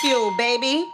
BagFuel, baby.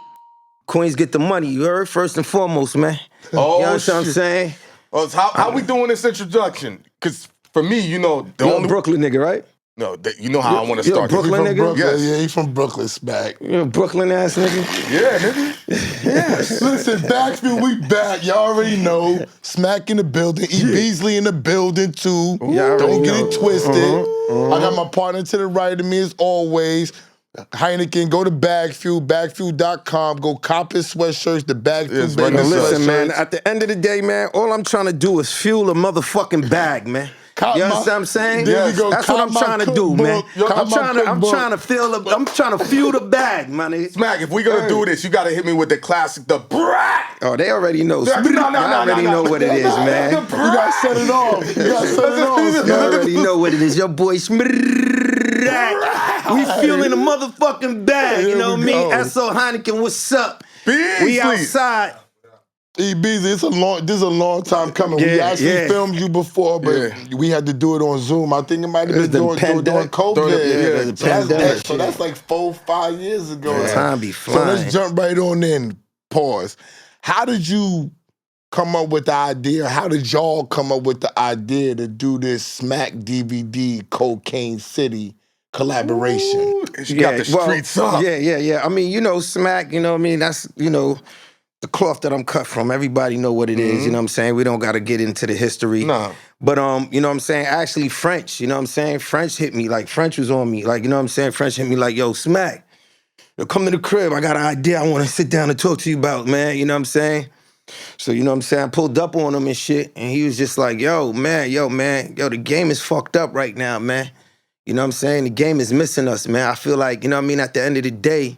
Queens get the money, you heard? First and foremost, man. Oh, you know what I'm saying? Oh, so how we doing this introduction? Because for me, you know, You're a Brooklyn nigga, right? No, you know how I want to You're a start. Brooklyn nigga? Brooklyn. Yes. Yeah, he from Brooklyn, Smack. You're a Brooklyn ass nigga? Yeah, nigga. Yes. Listen, BagFuel, we back. Y'all already know. Smack in the building. E. Beasley in the building, too. Don't get it twisted. I got my partner to the right of me as always. Hynaken, go to BagFuel, BagFuel.com. Go cop his sweatshirts, the BagFuel baby sweatshirts. Listen, man, at the end of the day, man, all I'm trying to do is fuel a motherfucking bag, man. You understand what I'm saying? Yes. That's what I'm trying to do, man. I'm trying to fuel the bag, man. Smack, if we gonna do this, you gotta hit me with the classic, the brat. Oh, they already know. No, I already know what it is, man. You gotta set it off. You gotta set it off. You already know what it is. Your boy we fueling the motherfucking bag. You know what I mean? Esso, Hynaken, what's up? Beasley. We outside. E. Beasley, this is a long time coming. We actually filmed you before, but we had to do it on Zoom. I think it might have been during COVID. So that's like 4-5 years ago. Time be flying. So let's jump right on in. Pause. How did you come up with the idea? How did y'all come up with the idea to do this Smack DVD Cocaine City collaboration? Ooh, she got the streets up. Yeah. I mean, you know, Smack, you know what I mean? That's, you know, the cloth that I'm cut from. Everybody know what it is, you know what I'm saying? We don't got to get into the history. No. But, you know what I'm saying? Actually, French, you know what I'm saying? French hit me, like, French was on me. Like, you know what I'm saying? French hit me like, yo, Smack, come to the crib. I got an idea I want to sit down and talk to you about, man. You know what I'm saying? So, you know what I'm saying? I pulled up on him and shit, and he was just like, yo, the game is fucked up right now, man. You know what I'm saying? The game is missing us, man. I feel like, you know what I mean? At the end of the day,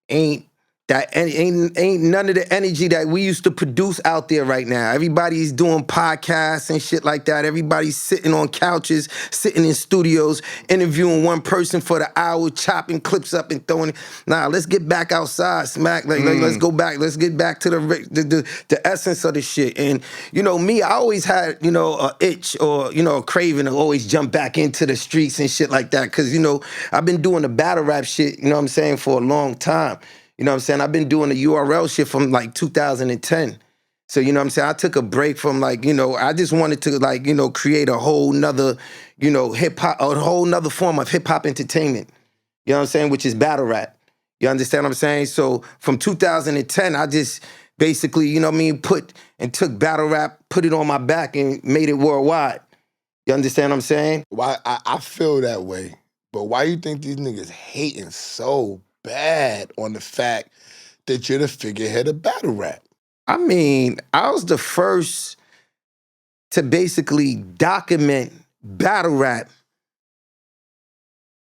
ain't none of the energy that we used to produce out there right now. Everybody's doing podcasts and shit like that. Everybody's sitting on couches, sitting in studios, interviewing one person for the hour, chopping clips up and throwing it. Nah, let's get back outside, Smack. Like let's go back. Let's get back to the essence of the shit. And, you know, me, I always had, you know, a itch or, you know, a craving to always jump back into the streets and shit like that. Cause, you know, I've been doing the battle rap shit, you know what I'm saying, for a long time. You know what I'm saying? I've been doing the URL shit from like 2010. So, you know what I'm saying? I took a break from like, you know, I just wanted to like, you know, create a whole nother, you know, hip-hop, a whole nother form of hip-hop entertainment. You know what I'm saying? Which is battle rap. You understand what I'm saying? So from 2010, I just basically, you know what I mean, took battle rap, put it on my back and made it worldwide. You understand what I'm saying? Why I feel that way. But why you think these niggas hating so bad on the fact that you're the figurehead of battle rap? I mean, I was the first to basically document battle rap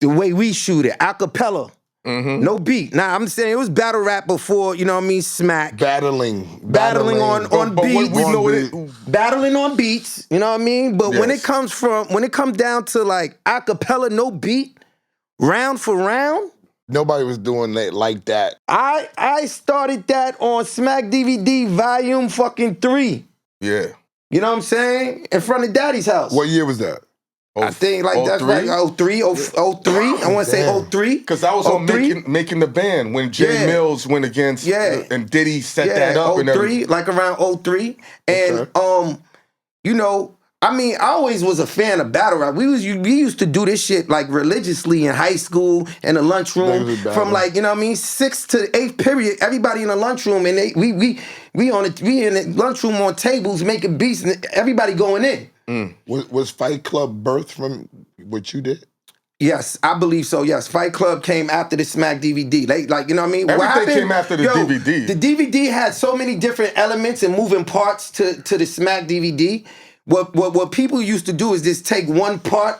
the way we shoot it, a cappella, no beat. Now, I'm saying it was battle rap before, you know what I mean, Smack. Battling on beats. Battling on beats, you know what I mean? But when it comes down to like a cappella, no beat, round for round, nobody was doing that like that. I started that on Smack DVD Volume fucking 3. Yeah. You know what I'm saying? In front of Daddy's house. What year was that? I think like that's like 03. I want to say 03. Because I was on making the band when Jay Mills went against and Diddy set that up. 03, like around 03. And, you know, I mean, I always was a fan of battle rap. We used to do this shit like religiously in high school in the lunchroom from like, you know what I mean, 6th to 8th period. Everybody in the lunchroom and we in the lunchroom on tables making beats and everybody going in. Was Fight Club birthed from what you did? Yes, I believe so. Yes, Fight Club came after the Smack DVD. Like, you know what I mean? Everything came after the DVD. The DVD had so many different elements and moving parts to the Smack DVD. What people used to do is just take one part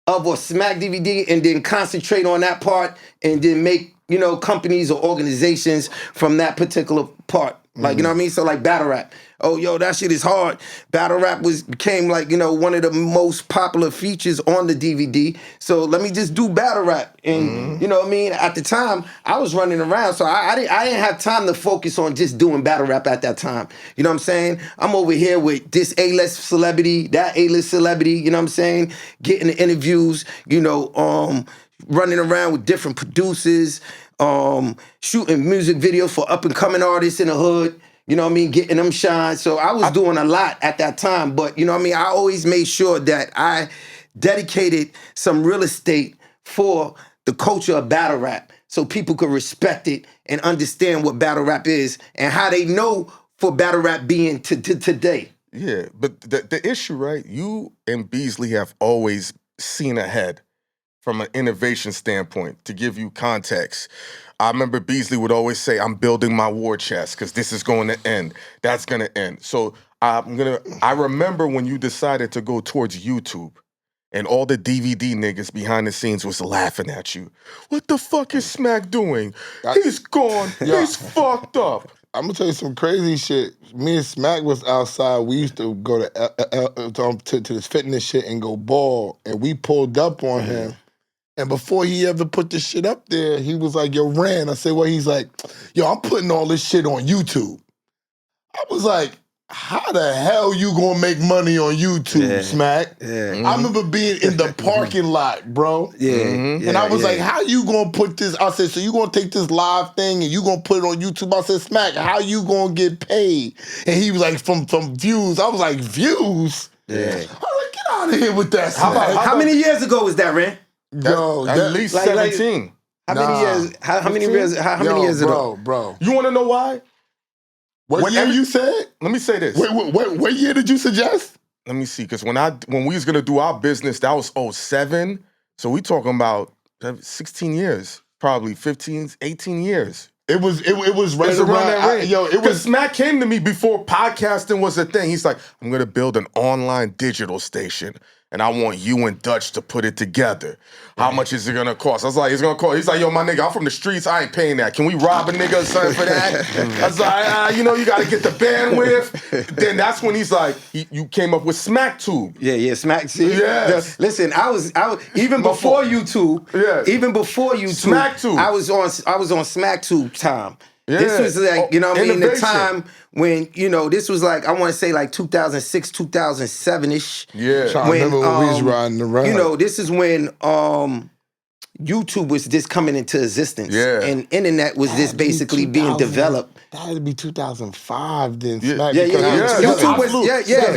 of a Smack DVD and then concentrate on that part and then make, you know, companies or organizations from that particular part. Like, you know what I mean? So like battle rap. Oh, yo, that shit is hard. Battle rap became like, you know, one of the most popular features on the DVD. So let me just do battle rap. And, you know what I mean? At the time, I was running around, so I didn't have time to focus on just doing battle rap at that time. You know what I'm saying? I'm over here with this A-list celebrity, that A-list celebrity, you know what I'm saying? Getting the interviews, you know, running around with different producers, shooting music videos for up and coming artists in the hood. You know what I mean? Getting them shine. So I was doing a lot at that time. But you know what I mean? I always made sure that I dedicated some real estate for the culture of battle rap so people could respect it and understand what battle rap is and how they know for battle rap being to today. Yeah, but the issue, right? You and Beasley have always seen ahead from an innovation standpoint. To give you context, I remember Beasley would always say, I'm building my war chest because this is going to end. That's going to end. So I remember when you decided to go towards YouTube and all the DVD niggas behind the scenes was laughing at you. What the fuck is Smack doing? He's gone. He's fucked up. I'm gonna tell you some crazy shit. Me and Smack was outside. We used to go to this fitness shit and go ball. And we pulled up on him. And before he ever put this shit up there, he was like, yo, Ran. I said, well, he's like, yo, I'm putting all this shit on YouTube. I was like, how the hell you gonna make money on YouTube, Smack? Yeah. I remember being in the parking lot, bro. And I was like, how you gonna put this? I said, so you gonna take this live thing and you gonna put it on YouTube? I said, Smack, how you gonna get paid? And he was like, from views. I was like, views? I was like, get out of here with that, Smack. How many years ago was that, Ren? Yo, at least 17. How many years? How many years? How many years ago? Bro. You want to know why? What year you said? Let me say this. What year did you suggest? Let me see, because when we was gonna do our business, that was 07. So we talking about 16 years, probably 15, 18 years. It was right around that range. It was. Smack came to me before podcasting was a thing. He's like, I'm gonna build an online digital station, and I want you and Dutch to put it together. How much is it gonna cost? I was like, it's gonna cost. He's like, yo, my nigga, I'm from the streets. I ain't paying that. Can we rob a nigga or something for that? I was like, you gotta get the bandwidth. Then that's when he's like, you came up with SmackTube. Yeah, Smack. See, yes. Listen, I was even before YouTube. Yes. Even before YouTube, SmackTube. I was on SmackTube time. Yeah. This was like, you know what I mean, the Innovation. time when, this was like, I want to say like 2006, 2007-ish. Yeah. I remember when we was riding around. This is when YouTube was just coming into existence. Yeah. And internet was just basically being developed. That had to be 2005 then, Yeah. Smack. Yeah. YouTube was,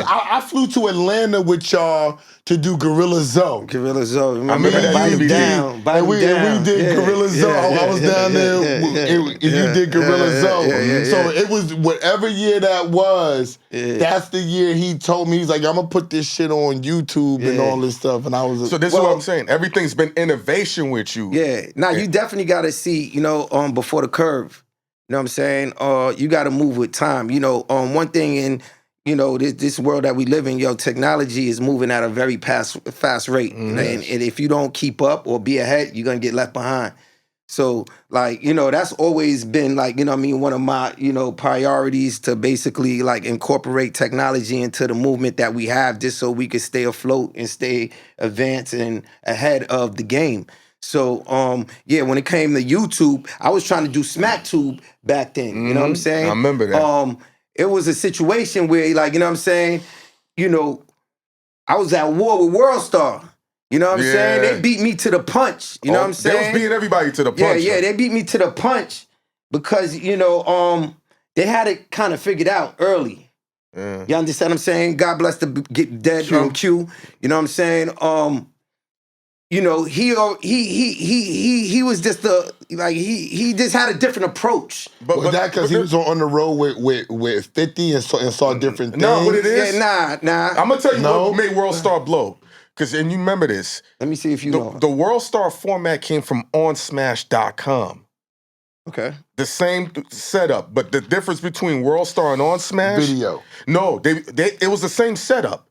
I flew to Atlanta with y'all to do Gorilla Zoe. Gorilla Zoe. remember that DVD. And we did Gorilla Zoe. I was down there. And you did Gorilla Zoe. So it was whatever year that was. That's the year he told me. He's like, I'm gonna put this shit on YouTube and all this stuff. And I was So this is what I'm saying. Everything's been innovation with you. Yeah. Now you definitely got to see, before the curve. You know what I'm saying? You got to move with time. One thing in, this world that we live in, technology is moving at a very fast rate. And if you don't keep up or be ahead, you're going to get left behind. So, that's always been, one of my, priorities to basically, incorporate technology into the movement that we have just so we could stay afloat and stay advanced and ahead of the game. So, when it came to YouTube, I was trying to do SmackTube back then. You know what I'm saying? I remember that. It was a situation where, I was at war with World Star. You know what I'm saying? They beat me to the punch. You know what I'm saying? They was beating everybody to the punch. Yeah, they beat me to the punch because, they had it kind of figured out early. Yeah. You understand what I'm saying? God bless the get dead Q. You know what I'm saying? He was just he just had a different approach. But that because he was on the road with 50 and saw different things. No, what it is? Yeah, nah. I'm gonna tell you what made World Star blow. And you remember this. Let me see if you know. The World Star format came from OnSmash.com. Okay. The same setup, but the difference between World Star and OnSmash Video. No, it was the same setup.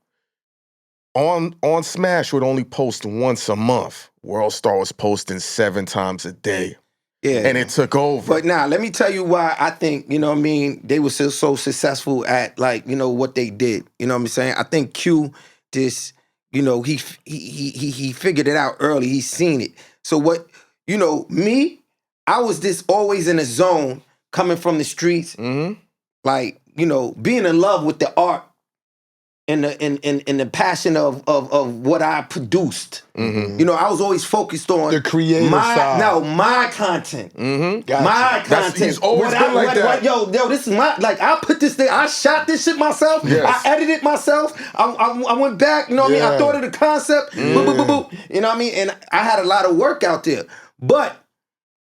On Smash would only post once a month. World Star was posting 7 times a day. Yeah. And it took over. But now, let me tell you why I think, they were so successful at what they did. You know what I'm saying? I think Q just, he figured it out early. He's seen it. So what, me, I was just always in a zone coming from the streets, being in love with the art the passion of what I produced. You know, I was always focused on The creative side. my content. Gotcha. My content. He's always been like that. Yo, this is my, like, I put this thing, I shot this shit myself. Yes. I edited myself. I went back, you know what I mean? I thought of the concept. Boop, boop, boop, boop. You know what I mean? And I had a lot of work out there. But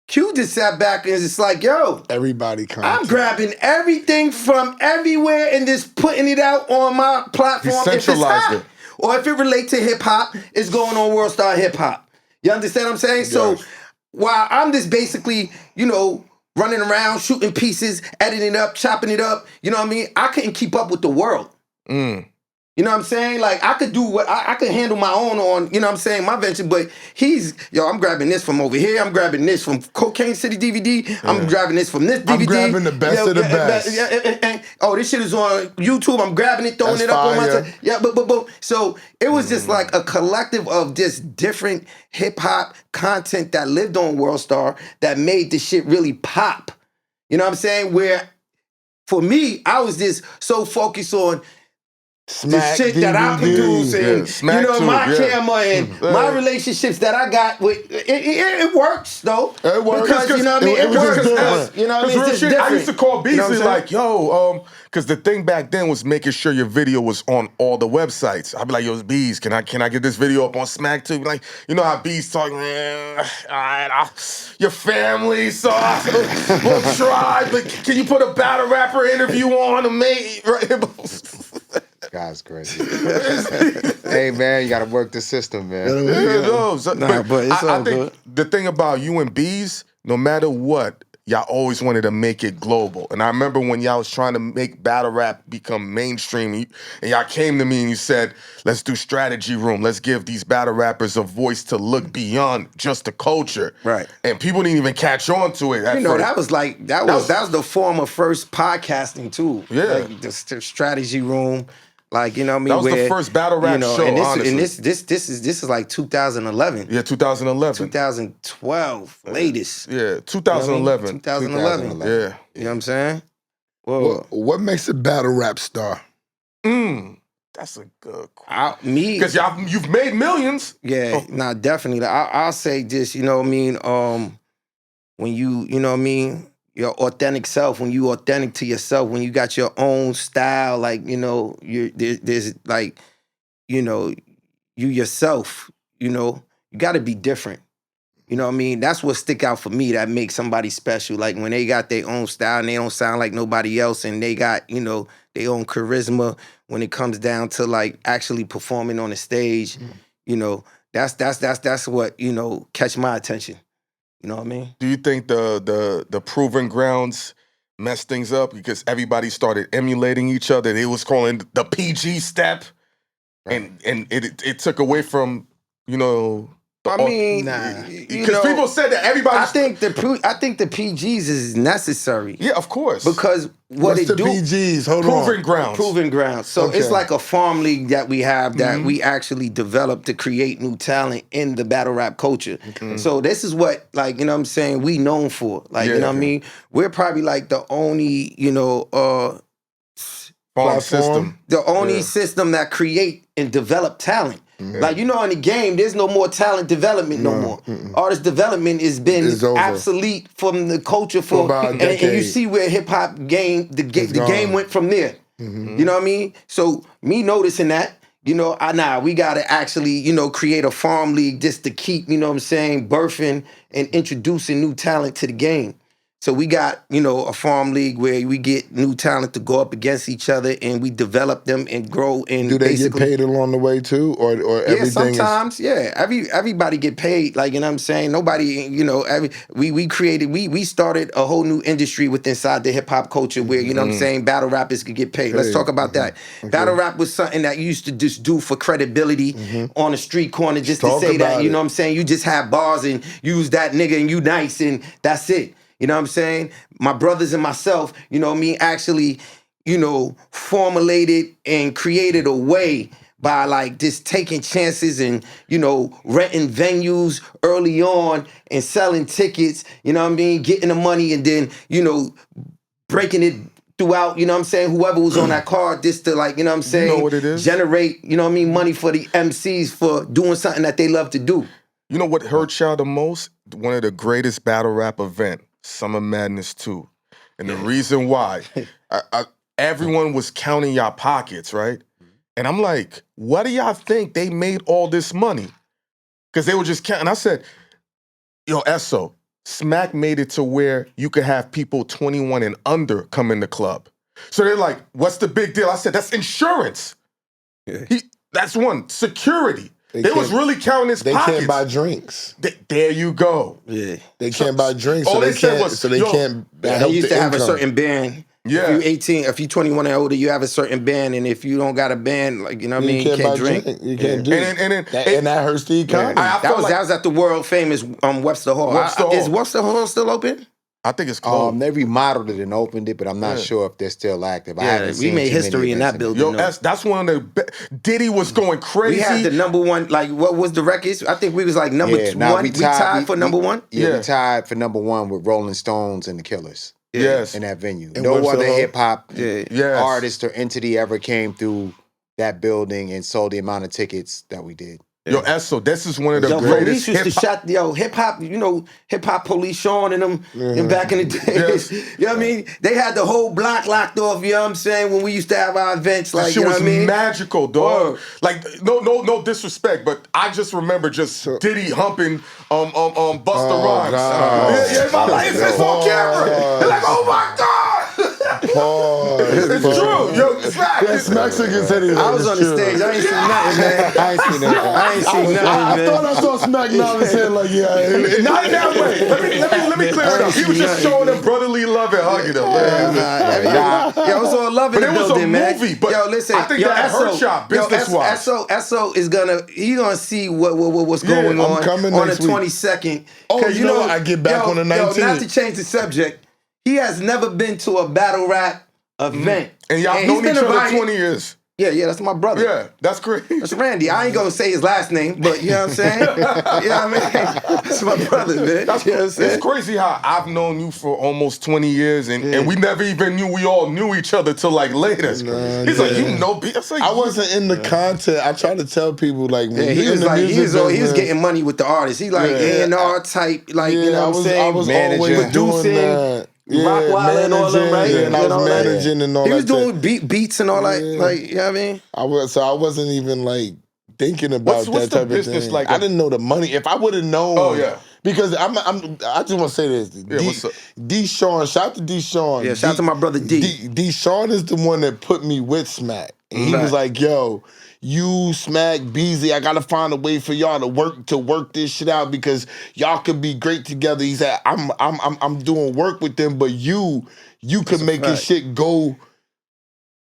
Q just sat back and it's like, yo, Everybody content. I'm grabbing everything from everywhere and just putting it out on my platform. He centralized if it's hot, it. or if it relates to hip hop, it's going on World Star Hip Hop. You understand what I'm saying? So while I'm just basically, you know, running around, shooting pieces, editing it up, chopping it up, you know what I mean? I couldn't keep up with the world. You know what I'm saying? Like, I could do what I could handle my own on, you know what I'm saying, my venture, but I'm grabbing this from over here, I'm grabbing this from Cocaine City DVD, I'm grabbing this from this DVD. I'm grabbing the best of the best. And this shit is on YouTube, I'm grabbing it, throwing it up on my... but. So it was just like a collective of just different hip-hop content that lived on World Star that made the shit really pop. You know what I'm saying? Where, for me, I was just so focused on the shit that I produce and my camera and my relationships that I got with it works though. It works because you know what I mean. It works. You know what I mean. It's just different. I used to call Beasley, you know like, yo, because the thing back then was making sure your video was on all the websites. I'd be like, yo, Bees, can I get this video up on Smack too? Like, you know how Bees talking, man, all right, your family, so we'll try, but can you put a battle rapper interview on to me? Guy's crazy. Hey, man, you got to work the system, man. But it's all I think the thing about you and Bees, no matter what, y'all always wanted to make it global. And I remember when y'all was trying to make battle rap become mainstream, and y'all came to me and you said, let's do strategy room. Let's give these battle rappers a voice to look beyond just the culture. Right. And people didn't even catch on to it. You know, that was the form of first podcasting too. Yeah. Like the strategy room. Like, you know what I mean? That was the first battle rap show, honestly. And this is like 2011. Yeah, 2011. 2012, latest. Yeah, 2011. 2011. Yeah. You know what I'm saying? Whoa. What makes a battle rap star? That's a good question. Me. Because you've made millions. Yeah, definitely. I'll say this, you know what I mean? When you know what I mean? Your authentic self, when you authentic to yourself, when you got your own style, like, you know, there's like, you know, you yourself, you know, you got to be different. You know what I mean? That's what stick out for me that makes somebody special. Like when they got their own style and they don't sound like nobody else and they got, you know, their own charisma when it comes down to like actually performing on the stage, you know, that's what, you know, catch my attention. You know what I mean? Do you think the Proving Grounds messed things up because everybody started emulating each other? They was calling the PG step, and it took away from, you know. I mean, because people said that everybody. I think the PGs is necessary. Yeah, of course. Because What's the PGs? Hold on. Proving Grounds. Proving Grounds. So Okay. it's like a farm league that we have that we actually developed to create new talent in the battle rap culture. So this is what, like, you know what I'm saying, we known for. Like, you know what I mean? We're probably like the only, you know, Farm system. the only system that create and develop talent. Like, you know, in the game, there's no more talent development no more. Artist development has been obsolete from the culture for about a and you decade. see where hip hop game the game went from there. You know what I mean? So me noticing that, you know, we gotta actually, you know, create a farm league just to keep, you know what I'm saying, birthing and introducing new talent to the game. So we got, you know, a farm league where we get new talent to go up against each other and we develop them and grow and Do they get paid along the way too? Or everything sometimes, everybody get paid. Like, you know what I'm saying? Nobody, you know, we started a whole new industry with inside the hip hop culture where, you know what I'm saying, battle rappers could get paid. Let's talk about that. Battle rap was something that you used to just do for credibility on a street corner just to say that, you know what I'm saying? You just have bars and use that nigga and you nice and that's it. You know what I'm saying? My brothers and myself, you know what I mean, actually, you know, formulated and created a way by like just taking chances and, you know, renting venues early on and selling tickets, you know what I mean, getting the money and then, you know, breaking it throughout, you know what I'm saying, whoever was on that card, just to like, you know what I'm saying, You know what it is? generate, you know what I mean, money for the MCs for doing something that they love to do. You know what hurt y'all the most? One of the greatest battle rap event, Summer Madness 2. And the reason why, everyone was counting y'all pockets, right? And I'm like, what do y'all think they made all this money? Because they were just counting. I said, yo, Esso, Smack made it to where you could have people 21 and under come in the club. So they're like, what's the big deal? I said, that's insurance. Yeah. That's one, security. They was really counting his pockets. They can't buy drinks. There you go. Yeah. They can't buy drinks, all so they they said can't. was, So they yo, can't They help used the to have a income. certain band. Yeah. If you 18, if you 21 and older, you have a certain band, and if you don't got a band, like, you know what I mean, you can't buy drink. You can't do it. And that hurts the economy. That was at the world famous Webster Hall. Webster Hall. Is Webster Hall still open? I think it's closed. They remodeled it and opened it, but I'm not sure if they're still active. I haven't we seen made too many history in events that building. Yo, though. that's one of the Diddy was going crazy. We had the number one, like, what was the records? I think we was like number one. We tied for number one? Yeah, we tied for number one with Rolling Stones and the Killers. Yes. In that venue. And No Webster other Hall? hip hop Yes. artist or entity ever came through that building and sold the amount of tickets that we did. Yo, Esso, this is one of the Yo, greatest police used to hip-hop. shut, hip hop, hip hop police Sean and them and back in the days. Yes. You know what I mean? They had the whole block locked off, you know what I'm saying, when we used to have our events. Like, That shit you know was what I mean? magical, dog. Word. Like, no disrespect, but I just remember just Diddy humping Busta Rhymes. God. Yeah, my life is on camera. They're like, oh my God. It's true. Yo, it's fact. Yes, Mexican said it. I was on the stage. I ain't seen nothing, man. I ain't seen that. I ain't seen nothing, I man. thought I saw Smack nod his head like, yeah. Not in that way. Let me clear it up. He was just showing them brotherly love and hugging them, man. Yo, it was all love in But the it was a building, man. movie, but yo, listen, I think yo, that hurt y'all business-wise. Esso is gonna see what's going I'm on coming the next week. 22nd. Oh, 'Cause you know what? I get back on the 19th. Yo, not to change the subject, he has never been to a battle rap event. And y'all he's known been each other invited- 20 years. Yeah, that's my brother. Yeah, that's great. That's Randy. I ain't gonna say his last name, but you know what I'm saying? You know what I mean? That's my brother, man. That's, you know what I'm saying? it's crazy how I've known you for almost 20 years and we never even knew we all knew each other till like later. He's like, you know, I wasn't in the content. I try to tell people like when He you're was in the like, music he was business, getting money with the artists. He like A&R type, like, you know what I'm saying? I was Manager. always doing Producing, that. Rockwilder and all them, right? Yeah, and I You know, was like, managing and all He that. was doing beats and all that, Yeah. like, you know what I mean? So I wasn't even like thinking about What's that the type of business thing. like? I didn't know the money. If I would have known, Oh, yeah. because I just want to say this. what's up? D. Sean, shout out to D. Sean. Yeah, shout out to my brother D. D. Sean is the one that put me with Smack, and he was like, "Yo, you, Smack, Beasley, I gotta find a way for y'all to work this shit out because y'all could be great together." He said, "I'm doing work with them, but you can make this shit go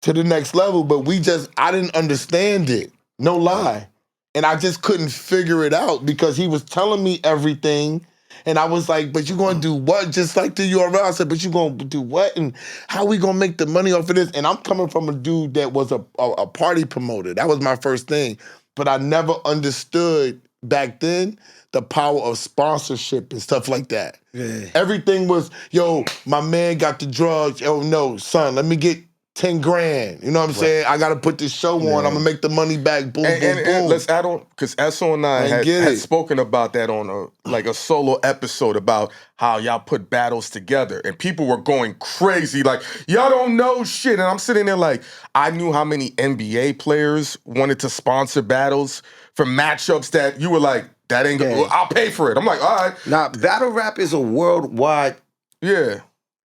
to the next level." But I didn't understand it. No lie. And I just couldn't figure it out because he was telling me everything. And I was like, but you gonna do what? Just like the URL. I said, but you gonna do what? And how we gonna make the money off of this? And I'm coming from a dude that was a party promoter. That was my first thing. But I never understood back then the power of sponsorship and stuff like that. Yeah. Everything was, yo, my man got the drugs. Oh no, son, let me get 10 grand. You know what I'm saying? I gotta put this show on. I'm gonna make the money back. Boom, boom, boom. And let's add on, because Esso and I I get had it. spoken about that on a solo episode about how y'all put battles together. And people were going crazy, like, y'all don't know shit. And I'm sitting there like, I knew how many NBA players wanted to sponsor battles for matchups that you were like, that ain't good. Yeah. I'll pay for it. I'm like, all right. Now, battle rap is a worldwide Yeah.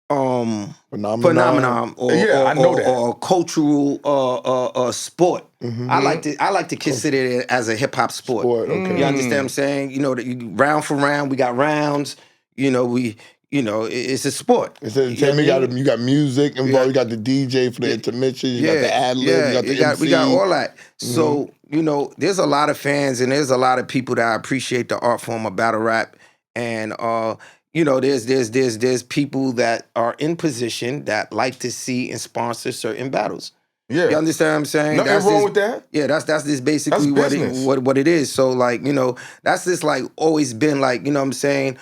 Phenomenon. or, I know that. or a cultural sport. Mm-hmm. I like to consider it as a hip hop sport. Okay. You understand what I'm saying? You know, round for round, we got rounds. You know, it's a sport. It's entertainment. You got music involved. You got the DJ for the intermission. You got the ad lib. You got the MC. we got all that. So, you know, there's a lot of fans and there's a lot of people that appreciate the art form of battle rap. And you know, there's people that are in position that like to see and sponsor certain battles. Yeah. You understand what I'm saying? Nothing wrong with that. Yeah, that's just basically That's business. what it is. So, like, you know, that's just like always been like, you know what I'm saying,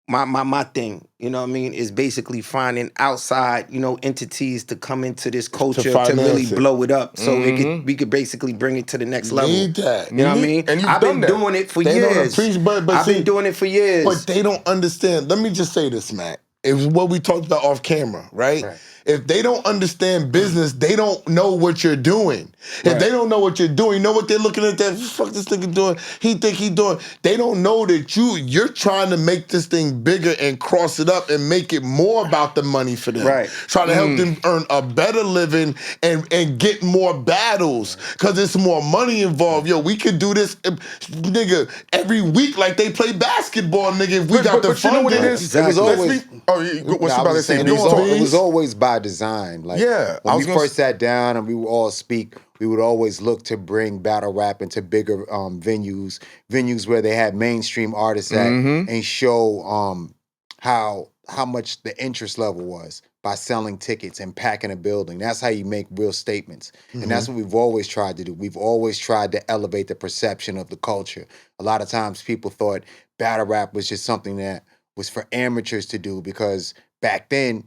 my thing, you know what I mean, is basically finding outside, entities to come into this culture to finance really it. blow it up, so we could basically bring it to the next level. Need that. You know what I mean? And you've I've done been that. doing it for They don't years. appreciate, but I've see, been doing it for years. But they don't understand. Let me just say this, Matt. It was what we talked about off camera, right? If they don't understand business, they don't know what you're doing. If they don't know what you're doing, you know what they're looking at that, fuck this nigga doing, he think he doing. They don't know that you're trying to make this thing bigger and cross it up and make it more about the money for them. Right. Try to help them earn a better living and get more battles because there's more money involved. Yo, we could do this, nigga, every week like they play basketball, nigga, if we got the but you know funding. what it is? Exactly. It was always. What's I about to was say? saying, it was always by design. Like, Yeah, I when was we gonna first sat down and we would all speak, we would always look to bring battle rap into bigger venues where they had mainstream artists at, and show how much the interest level was by selling tickets and packing a building. That's how you make real statements. And that's what we've always tried to do. We've always tried to elevate the perception of the culture. A lot of times people thought battle rap was just something that was for amateurs to do, because back then,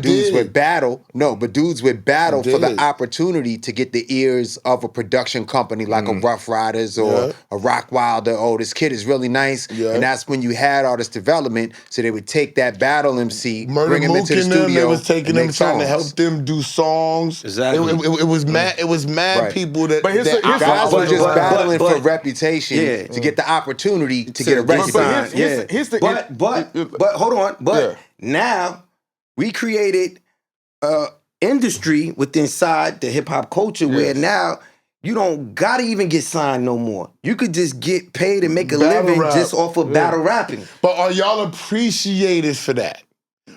dudes would battle for the opportunity to get the ears of a production company like a Rough Riders or a Rock Wilder. Oh, this kid is really nice. Yeah. And that's when you had all this development. So they would take that battle MC, Murder bring him Mook into the and them, studio. they was taking and them, make trying to songs. help them do songs. Exactly. It was mad. It was mad Right. people that. But here's that the- here's the- Guys were just But- battling for but- reputation to get the opportunity to get a But record. here's the- but hold on. But now we created industry within inside the hip hop culture where now you don't gotta even get signed no more. You could just get paid and make a Battle living rap. just off of battle rapping. But are y'all appreciated for that?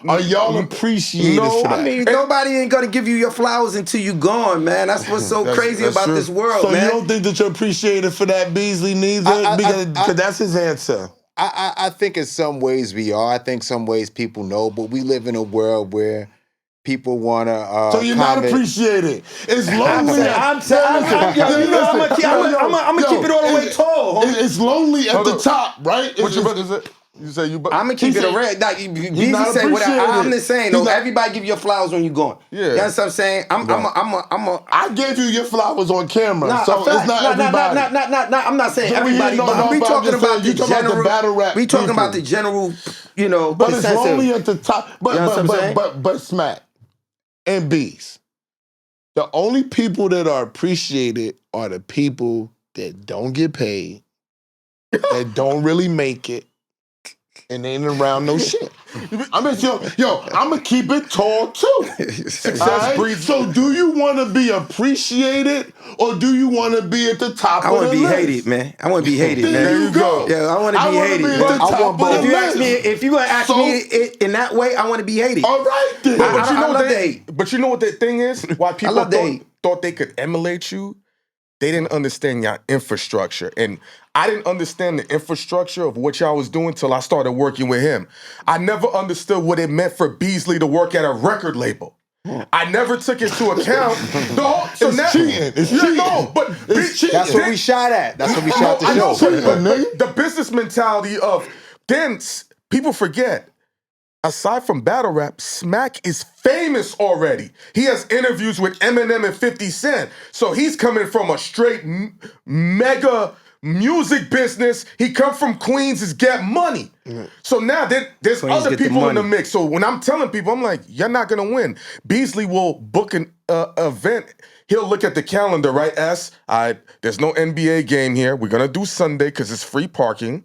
Are y'all appreciated for that? I mean, nobody ain't gonna give you your flowers until you gone, man. That's what's so crazy that's about true. this world, So man. you don't think that you're appreciated for that, Beasley, neither? Because that's his answer. I think in some ways we are. I think some ways people know, but we live in a world where people want to So you're not appreciated. It's lonely. I'm gonna keep it all the way tall. It's lonely at the top, right? What your brother said? You say you. I'm gonna keep it a red. Like, Beasley not say what I'm appreciated. just saying. He's No, not- everybody give your flowers when you going. Yeah. You know what I'm saying? I gave you your flowers on camera, Nah, so it's not everybody. I'm not saying So we everybody, ain't- no, but no, we but I'm talking just about saying, the you talking about the general battle rap We talking people. about the general, But it's consensus. lonely at the top. You know what I'm saying? But Smack and Bees, the only people that are appreciated are the people that don't get paid, that don't really make it, and ain't around no shit. I'm gonna keep it tall too. Success breeds. So do you want to be appreciated or do you want to be at the top I of want the to be list? hated, man. I want to be hated, man. There you go. Yeah, I want to be wanna hated. Be at man. the top both. of If the you ask me, list. if you gonna ask So- me it in that way, I want to be hated. All right then. I love what the hate. But you know what the thing is? Why people love the hate. thought they could emulate you? They didn't understand your infrastructure. And I didn't understand the infrastructure of what y'all was doing till I started working with him. I never understood what it meant for Beasley to work at a record label. I never took into account the whole. So It's now, cheating. It's Yeah, cheating. No, but It's cheating. That's what we shot at. That's what we shot the I know, show. but the business mentality of people forget. Aside from battle rap, Smack is famous already. He has interviews with Eminem and 50 Cent. So he's coming from a straight mega music business. He come from Queens, is get money. So now there's Queens other get the people in the money. mix. So when I'm telling people, I'm like, you're not gonna win. Beasley will book an event. He'll look at the calendar, right? There's no NBA game here. We're gonna do Sunday because it's free parking.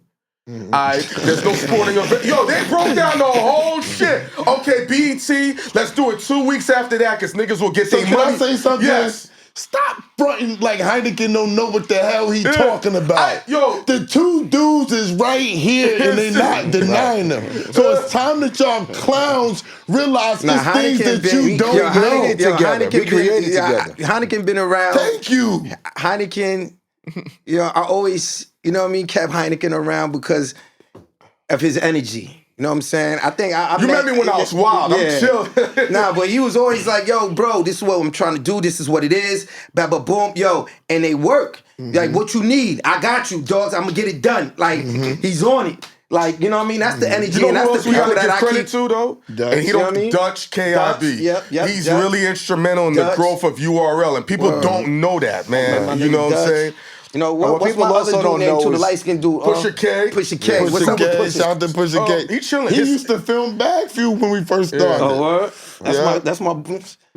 There's no sporting event. Yo, they broke down the whole shit. Okay, BET, let's do it 2 weeks after that because niggas will get So their can money. I say something? Yes. Stop fronting like Hynaken don't know what the hell he talking about. Yo. The two dudes is right here and they not denying them. So it's time that y'all clowns realize Nah, it's things Heineken that you don't know. Heineken together. We created together. Heineken been around. Thank you. Heineken, I always, kept Heineken around because of his energy. You know what I'm saying? I think I You met me when I was wild. I'm chill. Nah, but he was always like, yo, bro, this is what I'm trying to do. This is what it is. Ba ba boom, yo. And they work. Like, what you need? I got you, dogs. I'm going to get it done. Like, he's on it. Like, you know what I mean? That's the energy, You know and who that's else the we people gotta that give I credit keep. to though? Dutch. And he You know don't what I mean? Dutch KIB. Dutch, yep, He's Dutch. really instrumental in the Dutch. growth of URL, and people don't know that, man. My You nigga know what I'm Dutch. saying? You know And what? what What's my people other also dude don't named know too? The is light skin dude. Pusha K. Pusha K. What's Pusha up with K, Pusha? shout out to Pusha K. He chilling. He used to film BagFuel when we first started. Oh, word? That's my.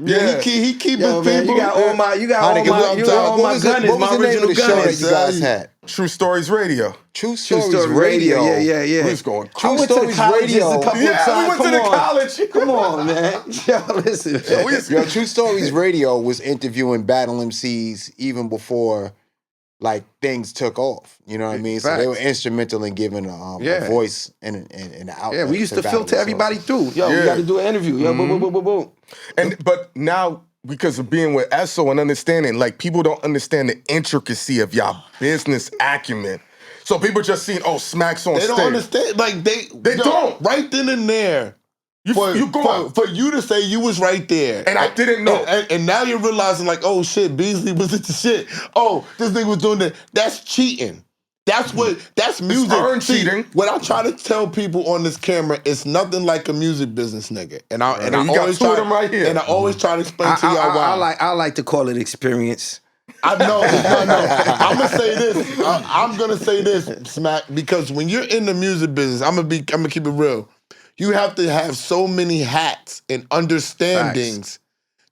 Yeah, he keep Yo, his man, people. you got all my What was the show that you guys had? True Stories Radio. True True Stories Story Radio. Yeah. We was going. I went to the Stories colleges Radio. a couple Yeah, of times. we went to the college. Come on, man. Yo, listen. Man. Yo, True Stories Radio was interviewing battle MCs even before like things took off. You know what I mean? So they were instrumental in giving a voice and an outlet. Yeah, we used to battle filter everybody through. Yo, we got to do an interview. Yo, boom. But now, because of being with Esso and understanding, like people don't understand the intricacy of y'all business acumen. So people just seen, Smack's on They stage. don't understand. Like they don't. Right then and there. For you to say you was right there, And I didn't know. and now you're realizing like, oh shit, Beasley was into shit. Oh, this nigga was doing that. That's cheating. That's music. earned cheating. What I try to tell people on this camera, it's nothing like a music business, nigga. And I You got two of them right here. And I always try to explain to y'all why. I like to call it experience. I know. I'm gonna say this. I'm gonna say this, Smack, because when you're in the music business, I'm gonna keep it real. You have to have so many hats and understandings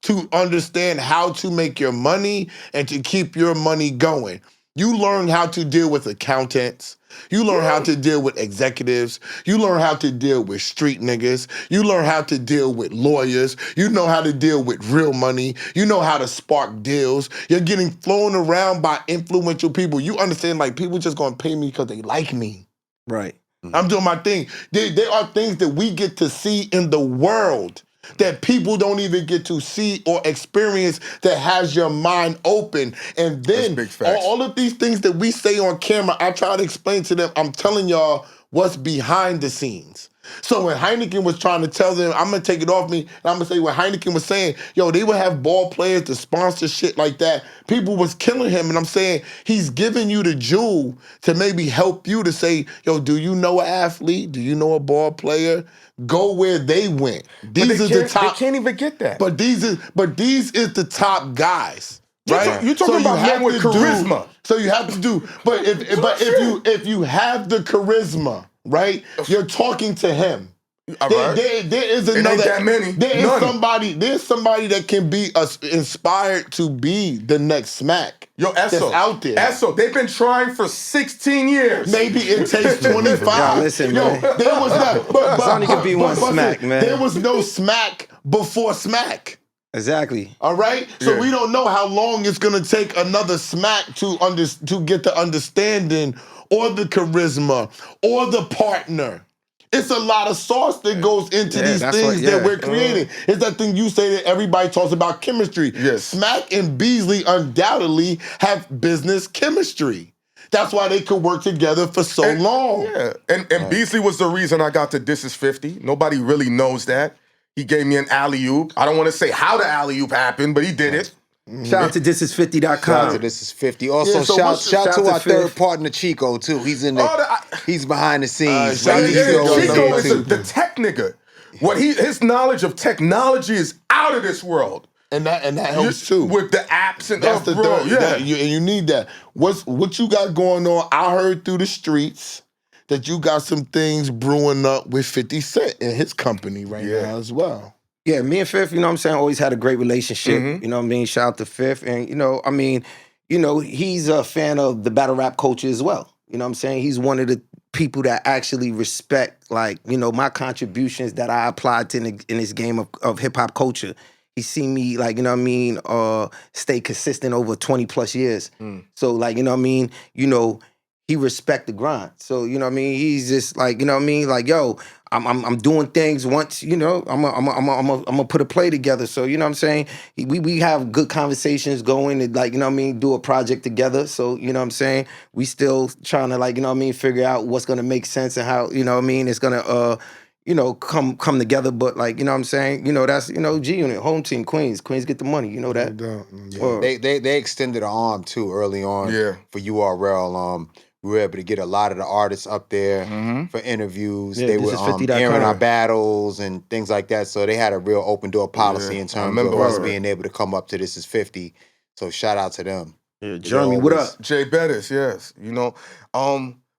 to understand how to make your money and to keep your money going. You learn how to deal with accountants. You learn how to deal with executives. You learn how to deal with street niggas. You learn how to deal with lawyers. You know how to deal with real money. You know how to spark deals. You're getting flown around by influential people. You understand, like, people just gonna pay me because they like me. Right. I'm doing my thing. There are things that we get to see in the world that people don't even get to see or experience that has your mind open. And then all of these things that we say on camera, I try to explain to them, I'm telling y'all what's behind the scenes. So when Hynaken was trying to tell them, I'm going to take it off me, and I'm going to say what Hynaken was saying, yo, they would have ball players to sponsor shit like that. People was killing him, and I'm saying he's giving you the jewel to maybe help you to say, yo, do you know an athlete? Do you know a ball player? Go where they went. These are the top. They can't even get that. But these is the top guys. Right? You're talking about men with charisma. So you have to do, but if you have the charisma, right? You're talking to him. There is another. Ain't that many. There's somebody that can be inspired to be the next Smack. Yo, Esso. That's out there. Esso, they've been trying for 16 years. Maybe it takes 25. Yo, listen, man. There was not. But only could be one Smack, man. There was no Smack before Smack. Exactly. All right? So we don't know how long it's going to take another Smack to get the understanding or the charisma or the partner. It's a lot of sauce that goes into these things that we're creating. It's that thing you say that everybody talks about chemistry. Yes. Smack and Beasley undoubtedly have business chemistry. That's why they could work together for so long. Yeah. And Beasley was the reason I got to This Is 50. Nobody really knows that. He gave me an alley-oop. I don't want to say how the alley-oop happened, but he did it. Shout out to thisis50.com. Shout out to This Is 50. Also, shout to our third partner, Chico, too. He's in he's behind the scenes. Chico is the tech nigga. His knowledge of technology is out of this world. And that helps too. With the apps and that's the bro. third. Yeah. And you need that. What you got going on? I heard through the streets that you got some things brewing up with 50 Cent and his company right now as well. Yeah, me and Fifth, you know what I'm saying, always had a great relationship. Mm-hmm. You know what I mean? Shout out to Fifth. And, he's a fan of the battle rap culture as well. You know what I'm saying? He's one of the people that actually respect, my contributions that I applied to in this game of hip-hop culture. He seen me, stay consistent over 20 plus years. So, he respect the grind. So, he's just yo, I'm doing things once, I'm gonna put a play together. So, you know what I'm saying? We have good conversations going and do a project together. So, you know what I'm saying? We still trying to figure out what's gonna make sense and how, it's gonna come together. But you know what I'm saying? That's, G-Unit, home team, Queens. Queens get the money, you know that? They extended an arm too early on for URL. We were able to get a lot of the artists up there for interviews. Yeah, they this were is 50.com. airing our battles and things like that. So they had a real open door policy in terms of us being able to come up to This Is 50. So shout out to them. Yeah, Jeremy, what up? Jay Bettis, yes. You know,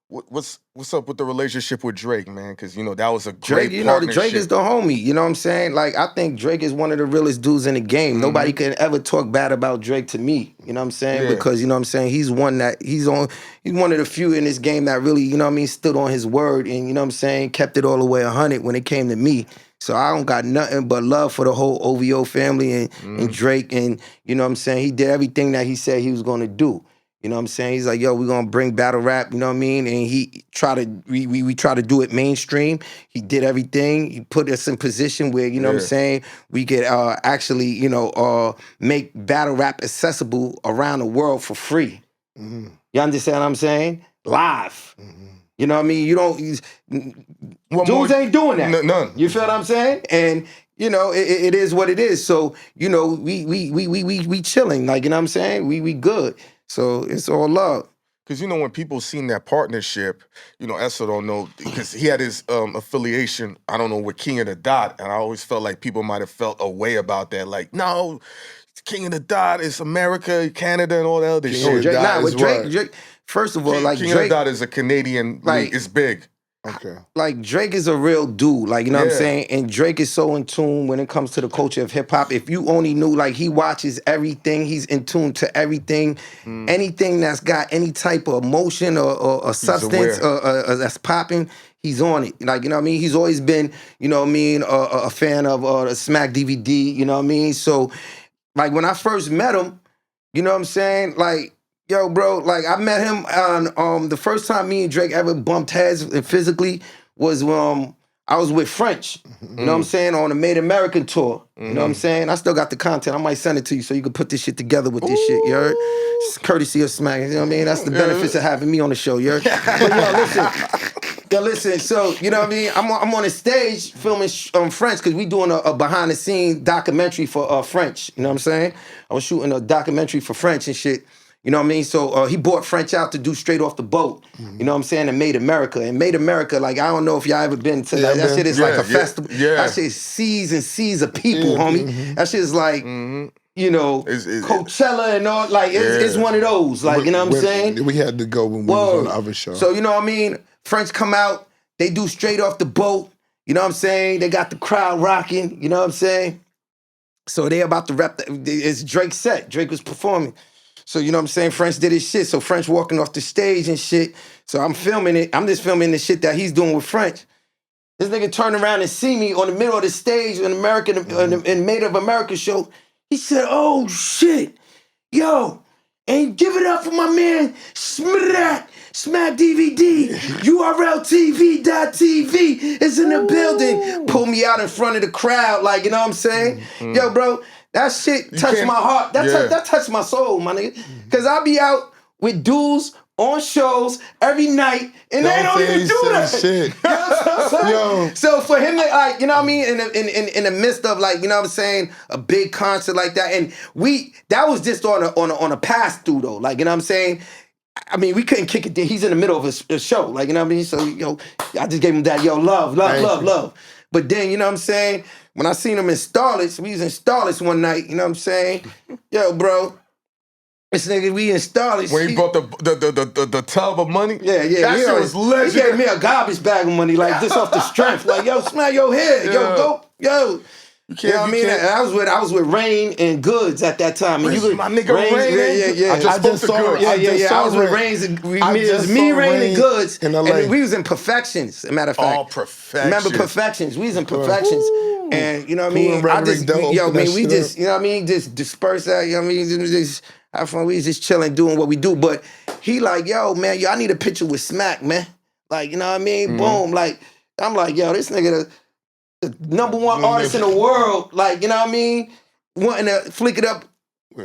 what's up with the relationship with Drake, man? Because, you know, that was a great partnership. Drake is the homie, you know what I'm saying? Like, I think Drake is one of the realest dudes in the game. Nobody can ever talk bad about Drake to me, you know what I'm saying? Yeah. Because, you know what I'm saying, he's one of the few in this game that really, you know what I mean, stood on his word and, you know what I'm saying, kept it all the way 100 when it came to me. So I don't got nothing but love for the whole OVO family and Drake, and, you know what I'm saying, he did everything that he said he was gonna do. You know what I'm saying? He's like, yo, we're gonna bring battle rap, you know what I mean? And we try to do it mainstream. He did everything. He put us in position where, you know what I'm saying, we could actually, you know, make battle rap accessible around the world for free. You understand what I'm saying? Live. You know what I mean? You don't, dudes ain't doing that. None. You feel what I'm saying? And, you know, it is what it is. So, you know, we chilling, like, you know what I'm saying? We good. So it's all love. Because, you know, when people seen that partnership, you know, Esso don't know, because he had his affiliation, I don't know, with King of the Dot, and I always felt like people might have felt a way about that. Like, no, King of the Dot is America, Canada, and all that other shit. Drake, first of all, like King Drake, of the Dot is a Canadian league. It's big. Okay. Like, Drake is a real dude, like, you know what I'm saying? And Drake is so in tune when it comes to the culture of hip-hop. If you only knew, like, he watches everything, he's in tune to everything. Anything that's got any type of emotion or substance that's popping, he's on it. Like, you know what I mean? He's always been, you know what I mean, a fan of the Smack DVD, you know what I mean? So, like, when I first met him, you know what I'm saying? Like, yo, bro, like, I met him on the first time me and Drake ever bumped heads physically was I was with French, you know what I'm saying, on a Made American tour. You know what I'm saying? I still got the content. I might send it to you so you can put this shit together with this shit, you heard? It's courtesy of Smack, you know what I mean? That's the benefits of having me on the show, you heard? But listen, so, you know what I mean? I'm on a stage filming French because we doing a behind-the-scenes documentary for French, you know what I'm saying? I was shooting a documentary for French and shit. You know what I mean? So he brought French out to do Straight Off the Boat. You know what I'm saying? And Made America. And Made America, like, I don't know if y'all ever been to that. That shit is like a festival. That shit is seas and seas of people, homie. That shit is like, you know, Coachella and all. Like, it's one of those. Like, you know what I'm saying? We had to go when we was on the other show. So, you know what I mean? French come out. They do Straight Off the Boat. You know what I'm saying? They got the crowd rocking. You know what I'm saying? So they about to rap. It's Drake's set. Drake was performing. So, you know what I'm saying? French did his shit. So French walking off the stage and shit. So I'm filming it. I'm just filming the shit that he's doing with French. This nigga turned around and see me on the middle of the stage in Made of America show. He said, oh, shit. Yo, and give it up for my man, Smack DVD. URLTV.tv is in the building. Pull me out in front of the crowd, like, you know what I'm saying? Yo, bro. That shit touched my heart. That touched my soul, my nigga. Because I be out with dudes on shows every night, and they don't even do that. Shit. You know what I'm saying? So for him to, like, you know what I mean, in the midst of, like, you know what I'm saying, a big concert like that, and that was just on a pass through though, like, you know what I'm saying. I mean, we couldn't kick it there. He's in the middle of a show, like, you know what I mean. So, yo, I just gave him that, yo, love. But then, you know what I'm saying, when I seen him in Starlets, we was in Starlets one night, you know what I'm saying? Yo, bro, this nigga, we in Starlets. When he brought the tub of money? Yeah. That shit was legendary. He gave me a garbage bag of money, like, just off the strength. Like, yo, smack your head. Yo, go, yo. You know what I mean? And I was with Rain and Goods at that time. And my nigga Rain. Yeah. I just spoke to Goods. I was with Rain. It was me, Rain, and Goods. And we was in Perfections, as a matter of fact. All Perfections. Remember Perfections? We was in Perfections. And, you know what I mean? We just, you know what I mean? Just disperse that, you know what I mean? Just have fun. We was just chilling, doing what we do. But he like, yo, man, I need a picture with Smack, man. Like, you know what I mean? Boom. Like, I'm like, yo, this nigga, the #1 artist in the world, like, you know what I mean, wanting to flick it up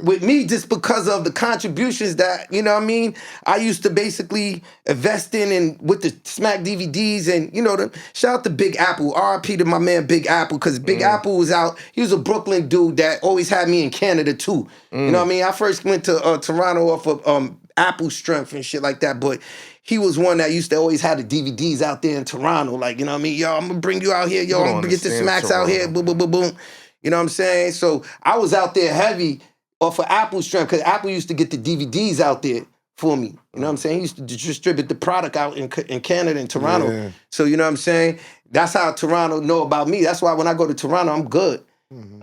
with me just because of the contributions that, you know what I mean, I used to basically invest in and with the Smack DVDs and, you know, shout out to Big Apple, RIP to my man Big Apple, because Big Apple was out, he was a Brooklyn dude that always had me in Canada too. You know what I mean? I first went to Toronto off of Apple strength and shit like that, but he was one that used to always have the DVDs out there in Toronto, like, you know what I mean? Yo, I'm gonna bring you out here, yo, People I'm don't gonna get the understand smacks out here, Toronto. boom, boom, boom, boom. You know what I'm saying? So I was out there heavy off of Apple strength, because Apple used to get the DVDs out there for me. You know what I'm saying? He used to distribute the product out in Canada and Toronto. Yeah. So, you know what I'm saying? That's how Toronto know about me. That's why when I go to Toronto, I'm good.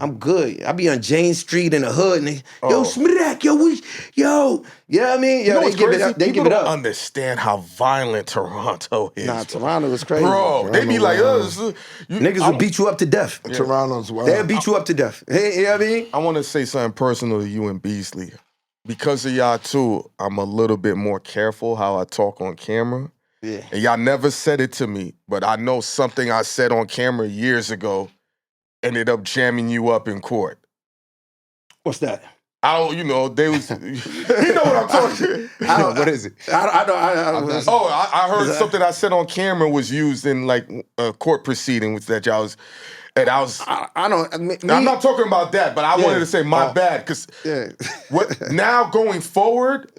I'm good. I be on Jane Street in the hood, and they, yo, Smack, yo, you know what I mean? Yo, You know they what's give crazy? it up. They People give it don't up. understand how violent Toronto is. Nah, bro. Toronto is crazy. Bro, they be like, Niggas will beat you up to death. Toronto's wild. They'll beat you up to death. Hey, you know what I mean? I want to say something personal to you and Beasley. Because of y'all too, I'm a little bit more careful how I talk on camera. Yeah. And y'all never said it to me, but I know something I said on camera years ago ended up jamming you up in court. What's that? I don't, they was, you know what I'm talking about. What is it? I heard something I said on camera was used in like a court proceeding with that y'all was, and I was, I don't, me, I'm not talking about that, but I wanted to say my bad, because now going forward,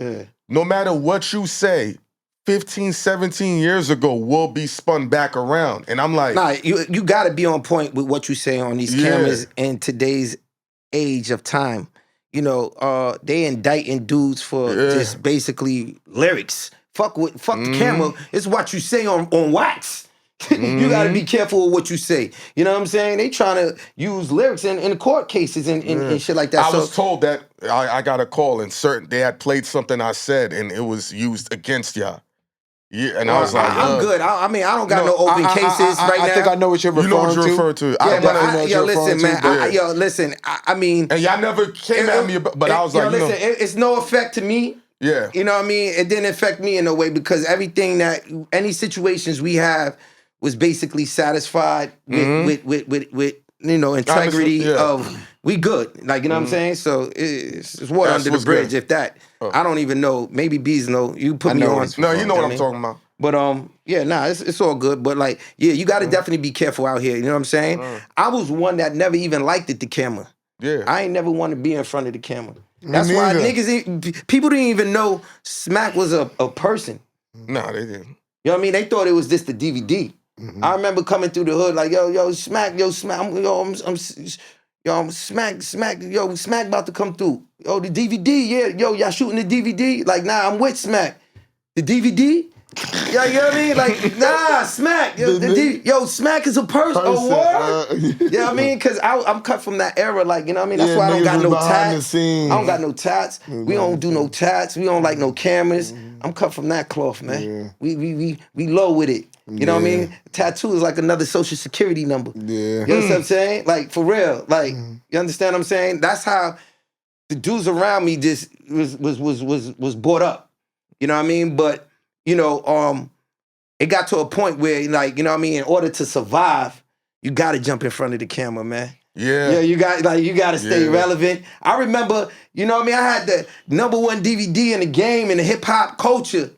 no matter what you say, 15, 17 years ago will be spun back around. And I'm like, nah, you got to be on point with what you say on these cameras in today's age of time. You know, they indicting dudes for just basically lyrics. Fuck the camera. It's what you say on wax. You got to be careful with what you say. You know what I'm saying? They trying to use lyrics in court cases and shit like that. I was told that I got a call and they had played something I said and it was used against y'all. Yeah, and I was like, I'm good. I mean, I don't got no open cases right now. I think I know what you're referring to. You know what you're referring to. Yeah, but listen, man. Listen, I mean, and y'all never came at me, but I was like, listen, it's no effect to me. Yeah. You know what I mean? It didn't affect me in no way, because any situations we have was basically satisfied with integrity of we good. Like, you know what I'm saying? So it's water under the bridge, good. If that. I don't even know. Maybe Bees know. You put me on. No, you know what I'm talking about. But it's all good. But like, you got to definitely be careful out here. You know what I'm saying? I was one that never even liked the camera. Yeah. I ain't never want to be in front of the camera. That's why people didn't even know Smack was a person. No, they didn't. You know what I mean? They thought it was just the DVD. I remember coming through the hood like, yo, Smack, I'm Smack about to come through. Yo, the DVD, y'all shooting the DVD? Like, nah, I'm with Smack. The DVD? Yeah, you know what I mean? Like, nah, Smack. Yo, Smack is a person. Oh, what? You know what I mean? Because I'm cut from that era. Like, you know what I mean? That's why I don't got no tats. I don't got no tats. We don't do no tats. We don't like no cameras. I'm cut from that cloth, man. We low with it. You know what I mean? Tattoo is like another social security number. Yeah. You know what I'm saying? Like, for real. Like, you understand what I'm saying? That's how the dudes around me just was brought up. You know what I mean? But, it got to a point where, like, you know what I mean? In order to survive, you got to jump in front of the camera, man. Yeah. You got to stay relevant. I remember, you know what I mean? I had the #1 DVD in the game in the hip hop culture.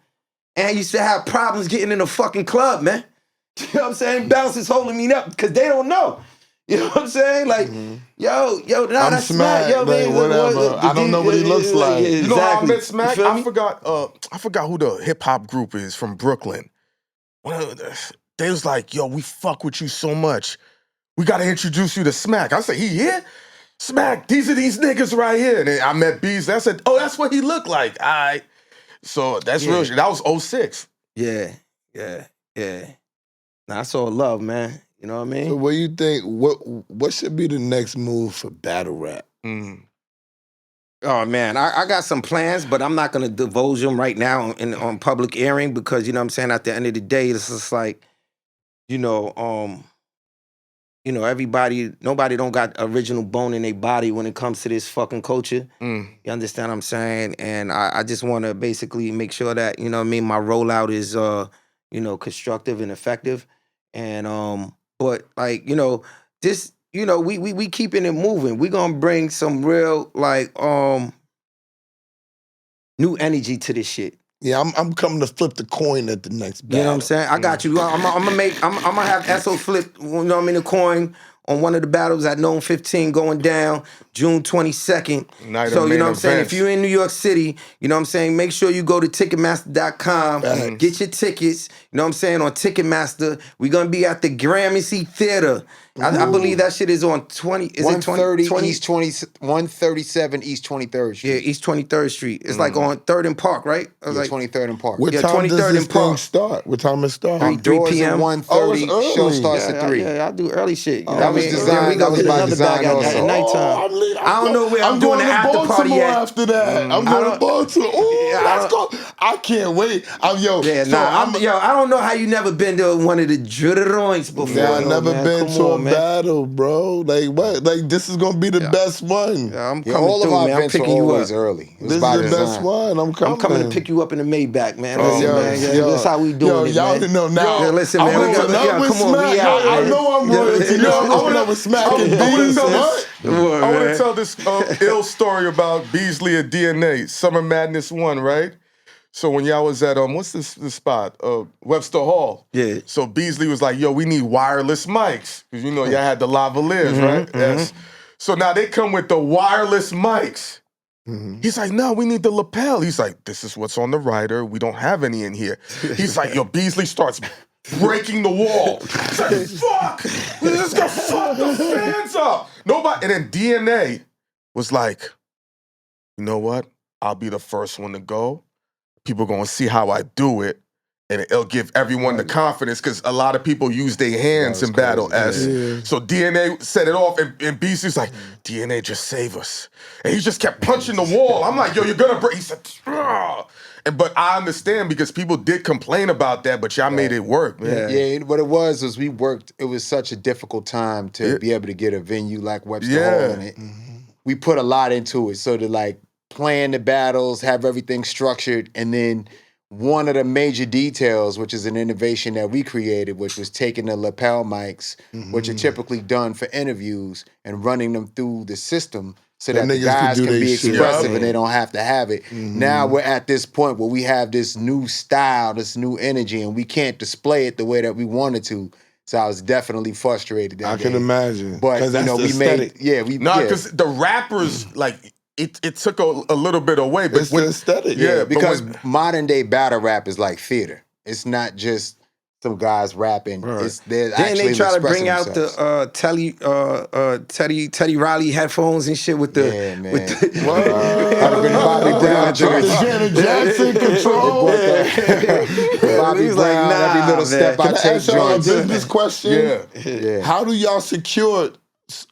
And I used to have problems getting in the fucking club, man. You know what I'm saying? Bouncers holding me up because they don't know. You know what I'm saying? Like, yo, nah, that's Smack. Yo, man, whatever. I don't know what he looks like. Exactly. You know how I met Smack? I forgot who the hip hop group is from Brooklyn. They was like, yo, we fuck with you so much. We gotta introduce you to Smack. I said, he here? Smack, these are these niggas right here. And then I met Beasley. I said, oh, that's what he looked like. All right. So that's real shit. That was 06. Yeah. Nah, that's all love, man. You know what I mean? So what do you think, what should be the next move for battle rap? Oh, man, I got some plans, but I'm not going to divulge them right now on public airing because, you know what I'm saying, at the end of the day, it's just like, nobody don't got original bone in their body when it comes to this fucking culture. You understand what I'm saying? And I just want to basically make sure that, you know what I mean, my rollout is, constructive and effective. And, but like, this, we keeping it moving. We gonna bring some real, like, new energy to this shit. Yeah, I'm coming to flip the coin at the next battle. You know what I'm saying? I got you. I'm gonna have Esso flip, the coin on one of the battles at Known 15 going down June 22nd. Night So, of you know main what I'm saying? events. If you're in New York City, you know what I'm saying? Make sure you go to Ticketmaster.com, get your tickets, you know what I'm saying, on Ticketmaster. We're going to be at the Gramercy Theater. I believe that shit is on 20, is it 130 20? East 20, 137 East 23rd Street. Yeah, East 23rd Street. It's like on 3rd and Park, right? I was Yeah, like, 23rd and Park. What Yeah, time 23rd does this and Park. thing start? What time it start? 3 Doors p.m. at 1:30. Oh, it's Show early. starts at 3. Yeah, I do early shit. You know That what I was mean? designed- Then we that go was get by another design bag at also. nighttime. I don't know where I'm doing going the to after party Baltimore at. after that. I'm I going to don't- Baltimore. Ooh, Yeah, I let's go. I can't wait. Yeah, So nah, I don't know how you never been to one of the joints before. Yeah, I though, never man. been Come to a on, man. battle, bro. Like what? Like this is gonna be the best one. Yeah, I'm Yeah, coming all of through, our man. I'm events are picking you always up. early. It was This is by the best design. one. I'm coming. I'm coming to pick you up in the Maybach, man. Oh, Listen, man. Yeah, yo, that's how we doing it, y'all man. know now. Yo, listen, I'm man. We rolling got, up with come on, Smack. we out, I man. know I'm royalty. Yo, I'm rolling up with Smack and I wanna Beasley. tell What? this. I want to tell this ill story about Beasley and DNA. Summer Madness 1, right? So when y'all was at what's this spot? Webster Hall. Yeah. So Beasley was like, "Yo, we need wireless mics because you know y'all had the lavaliers, right?" Yes. So now they come with the wireless mics. He's like, "No, we need the lapel." He's like, "This is what's on the rider. We don't have any in here." He's like, "Yo, Beasley starts breaking the wall." He's like, "Fuck, we just got fuck the fans up." Nobody, and then DNA was like, "You know what? I'll be the first one to go. People gonna see how I do it, and it'll give everyone the confidence because a lot of people use their hands in battle." So DNA set it off, and BC's like, "DNA, just save us," and he just kept punching the wall. I'm like, "Yo, you're gonna break." He said, "Ugh." But I understand because people did complain about that, but y'all made it work, man. Yeah, what it was we worked. It was such a difficult time to be able to get a venue like Webster Hall in it. We put a lot into it, so to like plan the battles, have everything structured, and then one of the major details, which is an innovation that we created, which was taking the lapel mics, which are typically done for interviews, and running them through the system so that the niggas guys can do can they be shit. expressive Yeah. and they don't have to have it. Now we're at this point where we have this new style, this new energy, and we can't display it the way that we wanted to. So I was definitely frustrated that I day. can imagine. But 'Cause you that's know, the we aesthetic. made No, because the rappers like it took a little bit away, but It's the aesthetic. Yeah, but because when- modern day battle rap is like theater. It's not just some guys rapping. It's they're Then actually they try to bring expressing out themselves. the Teddy Riley headphones and shit with the Yeah, man. with the, I'd have been Bobby Brown Took the joints. Janet Jackson control. Bobby He's like, Brown, nah, every little man. step I Can I take ask y'all a joints. business question? Yeah. How do y'all secure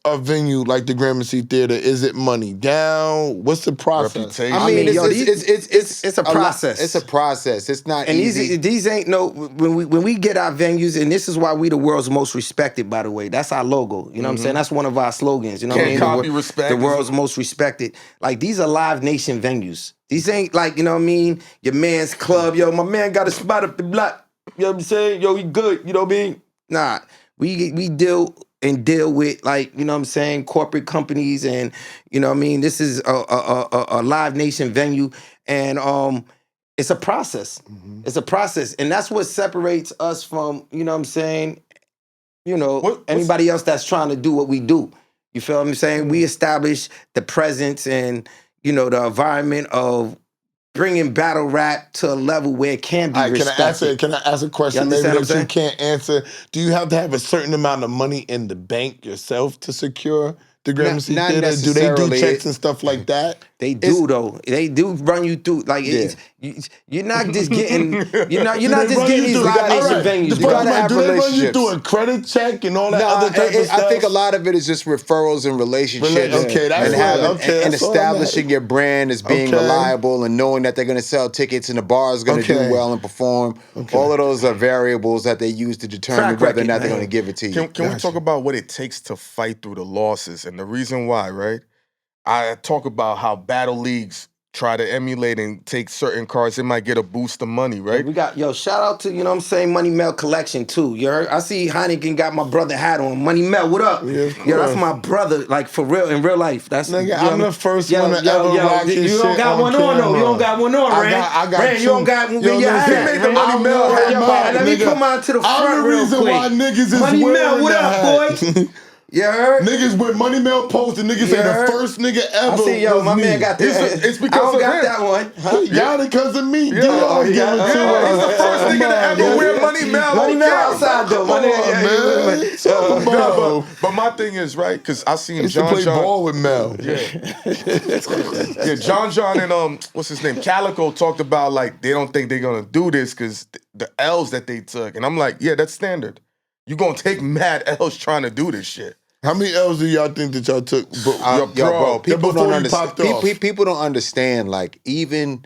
a venue like the Gramercy Theater? Is it money down? What's the process? Reputation. I mean, yo, it's a process. It's a process. It's not and easy. these ain't no when we get our venues, and this is why we the world's most respected, by the way. That's our logo. You know what I'm saying? That's one of our slogans. You know what I Can't mean? copy respect. The world's most respected. Like these are Live Nation venues. These ain't like, you know what I mean, your man's club. Yo, my man got a spot up the block. You know what I'm saying? Yo, he good. You know what I mean? Nah. We deal with, like, you know what I'm saying, corporate companies, and you know what I mean, this is a Live Nation venue, and it's a process. It's a process, and that's what separates us from, you know what I'm saying, you know, What's- anybody else that's trying to do what we do. You feel what I'm saying? We establish the presence and, you know, the environment of bringing battle rap to a level where it can be All right, respected. can I ask a question You maybe understand what that I'm you can't answer? Do you have to have a certain amount of money in the bank yourself to secure the Gramercy not Theater? Do they do necessarily. checks and stuff like that? They do though. They do run you through. Like you're not just getting. You're not Do just they run getting you these through- Live Nation all right, venues. the bro. gotta have do they run you relationships. through a credit check and all that No, other type of stuff? I think a lot of it is just referrals and relationships. Okay, that's and what- having, okay, and that's all I'm establishing at. your brand as being Okay. reliable and knowing that they're going to sell tickets and the bar is going to Okay. do well and perform. All of those are variables that they use to determine Track whether or record, not they're man. going to give it to you. Can we talk about what it takes to fight through the losses and the reason why, right? I talk about how battle leagues try to emulate and take certain cards. They might get a boost of money, right? We got, shout out to, you know what I'm saying, Money Mel Collection too. You heard? I see Hynaken got my brother hat on. Money Mel, what up? Yeah, of Yo, that's course. my brother, like for real, in real life. That's Nigga, you know I'm what I the mean? first one to ever rock his You don't shit got on one on though. You camera. don't got one on, I Ran. got Ran, you don't got one. Yo, Your listen, hat. made the Ran. Money Mel Yo, hat. yo, Mouth, let me nigga. come out to the I'm front the real reason quick. why niggas is Money Mel, wearing what that up, hat. boy? You heard? Niggas with Money Mail post and niggas say the first nigga ever I see, yo, was my me. man got that. It's because I don't of got him. that one. Huh? Y'all because of me. Yeah. Dion give it to Yeah, he's the us. first nigga to ever man. wear Money Mail. Money Mail camera. outside though. Come My on, nigga, man. Talk about. No, but my thing is, right, because I seen Used to play John. ball with Mel. Yeah, John and what's his name? Calico talked about like they don't think they're gonna do this because the L's that they took. And I'm like, yeah, that's standard. You gonna take mad L's trying to do this shit. How many L's do y'all think that y'all took? Bro, people before don't you understand. popped off. People don't understand. Like even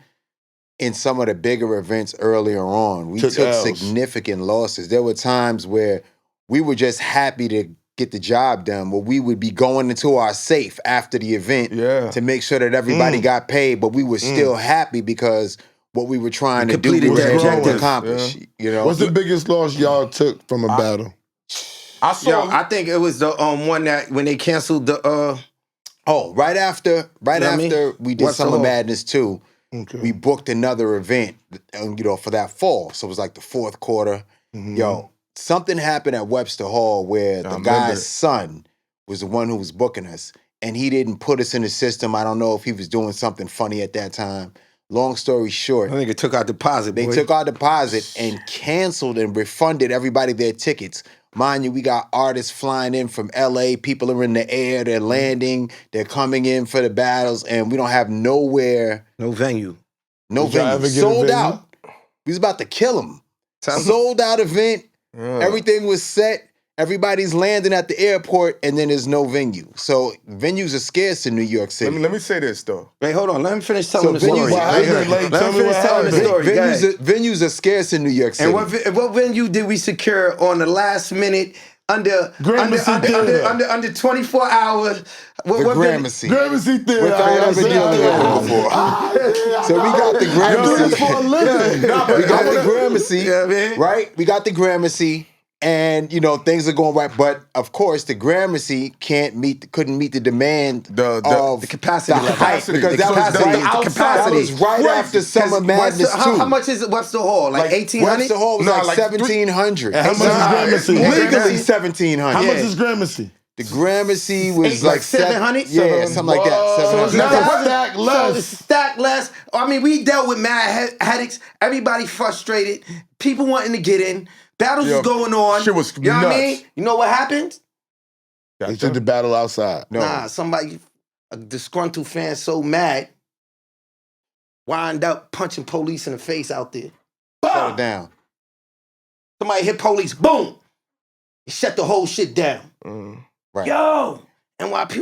in some of the bigger events earlier on, we took L's. significant losses. There were times where we were just happy to get the job done, where we would be going into our safe after the event to make sure that everybody got paid, but we were still happy because what we were trying to do was completed the able to objective. accomplish. You know, What's the biggest loss y'all took from a battle? I saw. Yo, I think it was the one that when they canceled the right after what I mean? we did What's the Summer law? Madness 2, Okay. we booked another event, for that fall. So it was like the fourth quarter. Yo, something happened at Webster Hall where the guy's son was the one who was booking us, and he didn't put us in the system. I don't know if he was doing something funny at that time. Long story short, I think it took our deposit. they took our deposit and canceled and refunded everybody their tickets. Mind you, we got artists flying in from LA. People are in the air. They're landing. They're coming in for the battles, and we don't have nowhere. No venue. No Did y'all venue. ever get a Sold venue? out. We was about to kill him. Sold out event. Everything was set. Everybody's landing at the airport, and then there's no venue. So venues are scarce in New York City. Let me say this though. Wait, hold on. Let me finish telling the venues- story. What happened? Like, Let tell me me finish what telling the happened. story. Go ahead. Venues are scarce in New York City. And what venue did we secure on the last minute under Gramercy Theater. under 24 hours? What venue? Gramercy. Gramercy Theater. Without ever dealing with them before. So we got the Gramercy. for a living. We got the Gramercy, Yeah, man. right? We got the Gramercy, and things are going right. But of course, the Gramercy couldn't meet the demand of the capacity the level. hype, because The that was capacity, right the outside. capacity. That was right after Summer Madness too. How much is Webster Hall? Like 1,800? Webster Hall was No, like like 1,700. How much is Gramercy? Legally How 1,700. much is Gramercy? The Gramercy was Like like 700? Yeah, something like that. Whoa. 700. Now stack So less. it's stack less. I mean, we dealt with mad headaches. Everybody frustrated. People wanting to get in. Battles was going on. shit was You know what I nuts. mean? You know what happened? They took the battle outside. No. Nah, a disgruntled fan so mad, wind up punching police in the face out there. Shut it down. Somebody hit police, boom. He shut the whole shit down. Right. Yo, NYP,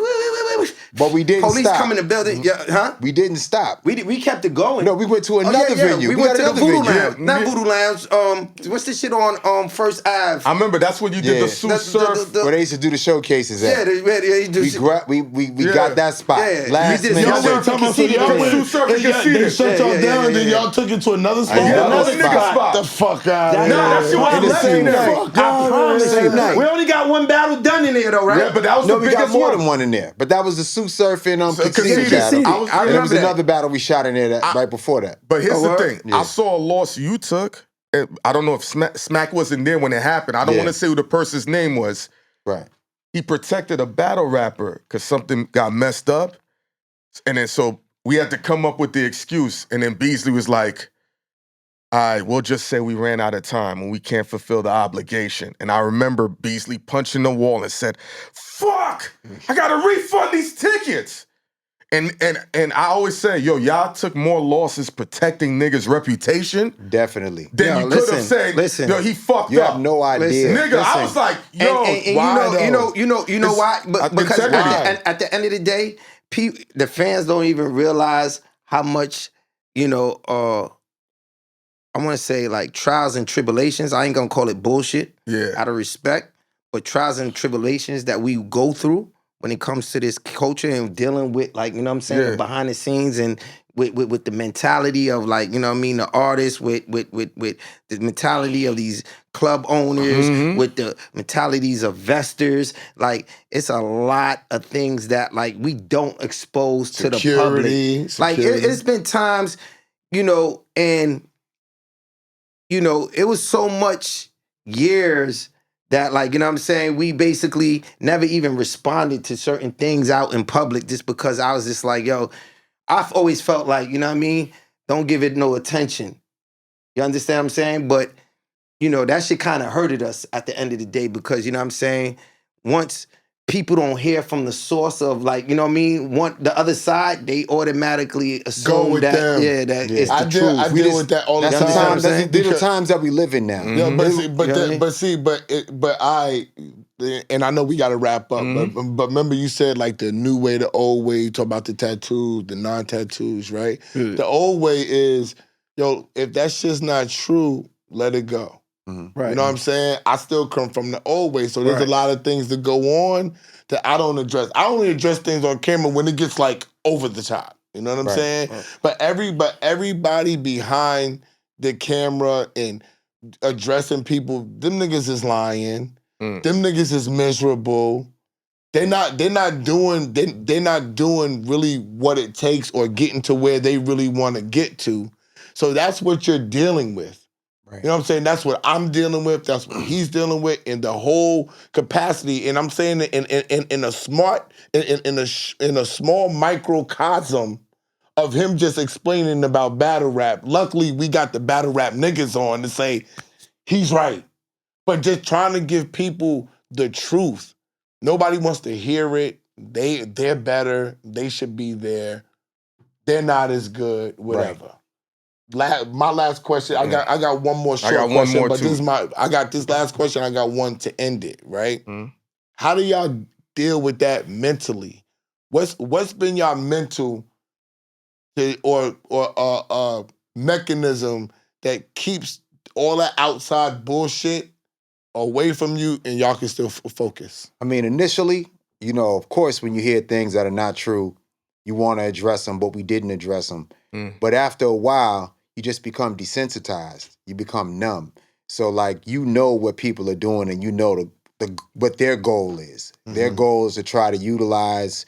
But we didn't police stop. come in the building. Yeah, huh? We didn't stop. We kept it going. No, we went to another venue. We went got to the another Voodoo venue. Lounge. Not Voodoo Lounge. What's this shit on First Ave? I remember that's when you did Yeah. the Sue Surf. Where they used to do the showcases Yeah, at. they do We shit. got that spot. Yeah. Last We did minute. Y'all Y'all were were talking about so conceded y'all to went, Sue Surf and they conceded. shut y'all Yeah, down and then yeah. y'all took it to another spot. Another nigga spot. The fuck out That- of No, that shit was In the same legendary. night. I promise Same you. night. We only got one battle done in there though, right? Yeah, but that was No, the we biggest got more one. than one in there. But that was the Sue Surf and Conceded. Conceded battle. Conceded. I And there was remember that. another battle we shot in there right before that. But here's the thing. Yeah. I saw a loss you took. I don't know if Smack wasn't there when it happened. I don't Yeah. want to say who the person's name was. Right. He protected a battle rapper because something got messed up. And then so we had to come up with the excuse. And then Beasley was like, all right, we'll just say we ran out of time and we can't fulfill the obligation. And I remember Beasley punching the wall and said, fuck, I gotta refund these tickets. And I always say, yo, y'all took more losses protecting niggas' reputation Definitely. than you could have said, listen. yo, he fucked You up. have no idea. Nigga, I was like, yo, and why you know It's why? Because integrity. at the end of the day, the fans don't even realize how much I want to say like trials and tribulations. I ain't gonna call it bullshit. Yeah. Out of respect, but trials and tribulations that we go through when it comes to this culture and dealing with, like, you know what I'm saying, Yeah. behind the scenes and with the mentality of, like, you know what I mean, the artists, with the mentality of these club owners, with the mentalities of investors. Like, it's a lot of things that, like, we don't expose to the public. Like, it's been times, and it was so much years that, like, you know what I'm saying, we basically never even responded to certain things out in public just because I was just like, yo, I've always felt like, you know what I mean, don't give it no attention. You understand what I'm saying? But, you know, that shit kind of hurted us at the end of the day because, you know what I'm saying, once people don't hear from the source of, like, you know what I mean, want the other side, they automatically assume with that, them. that it's the I truth. I deal with that all the That's time. the times that we live in now. Yeah, but I know we got to wrap up. But remember, you said like the new way, the old way. You talk about the tattoos, the non-tattoos, right? The old way is, yo, if that shit's not true, let it go. Right. You know what I'm saying? I still come from the old way, so there's a lot of things that go on that I don't address. I only address things on camera when it gets like over the top. You know what I'm saying? But everybody behind the camera and addressing people, them niggas is lying. Them niggas is miserable. They're not doing really what it takes or getting to where they really want to get to. So that's what you're dealing with. Right. You know what I'm saying? That's what I'm dealing with. That's what he's dealing with in the whole capacity. And I'm saying that in a small microcosm of him just explaining about battle rap. Luckily, we got the battle rap niggas on to say he's right. But just trying to give people the truth. Nobody wants to hear it. They're better. They should be there. They're not as good. Whatever. Right. My last question. I got one more short question. One more but too. I got this last question. I got one to end it. Right. How do y'all deal with that mentally? What's been y'all mental or mechanism that keeps all that outside bullshit away from you and y'all can still focus? I mean, initially, you know, of course, when you hear things that are not true, you want to address them, but we didn't address them. But after a while, you just become desensitized. You become numb. So, like, you know what people are doing and you know what their goal is. Their goal is to try to utilize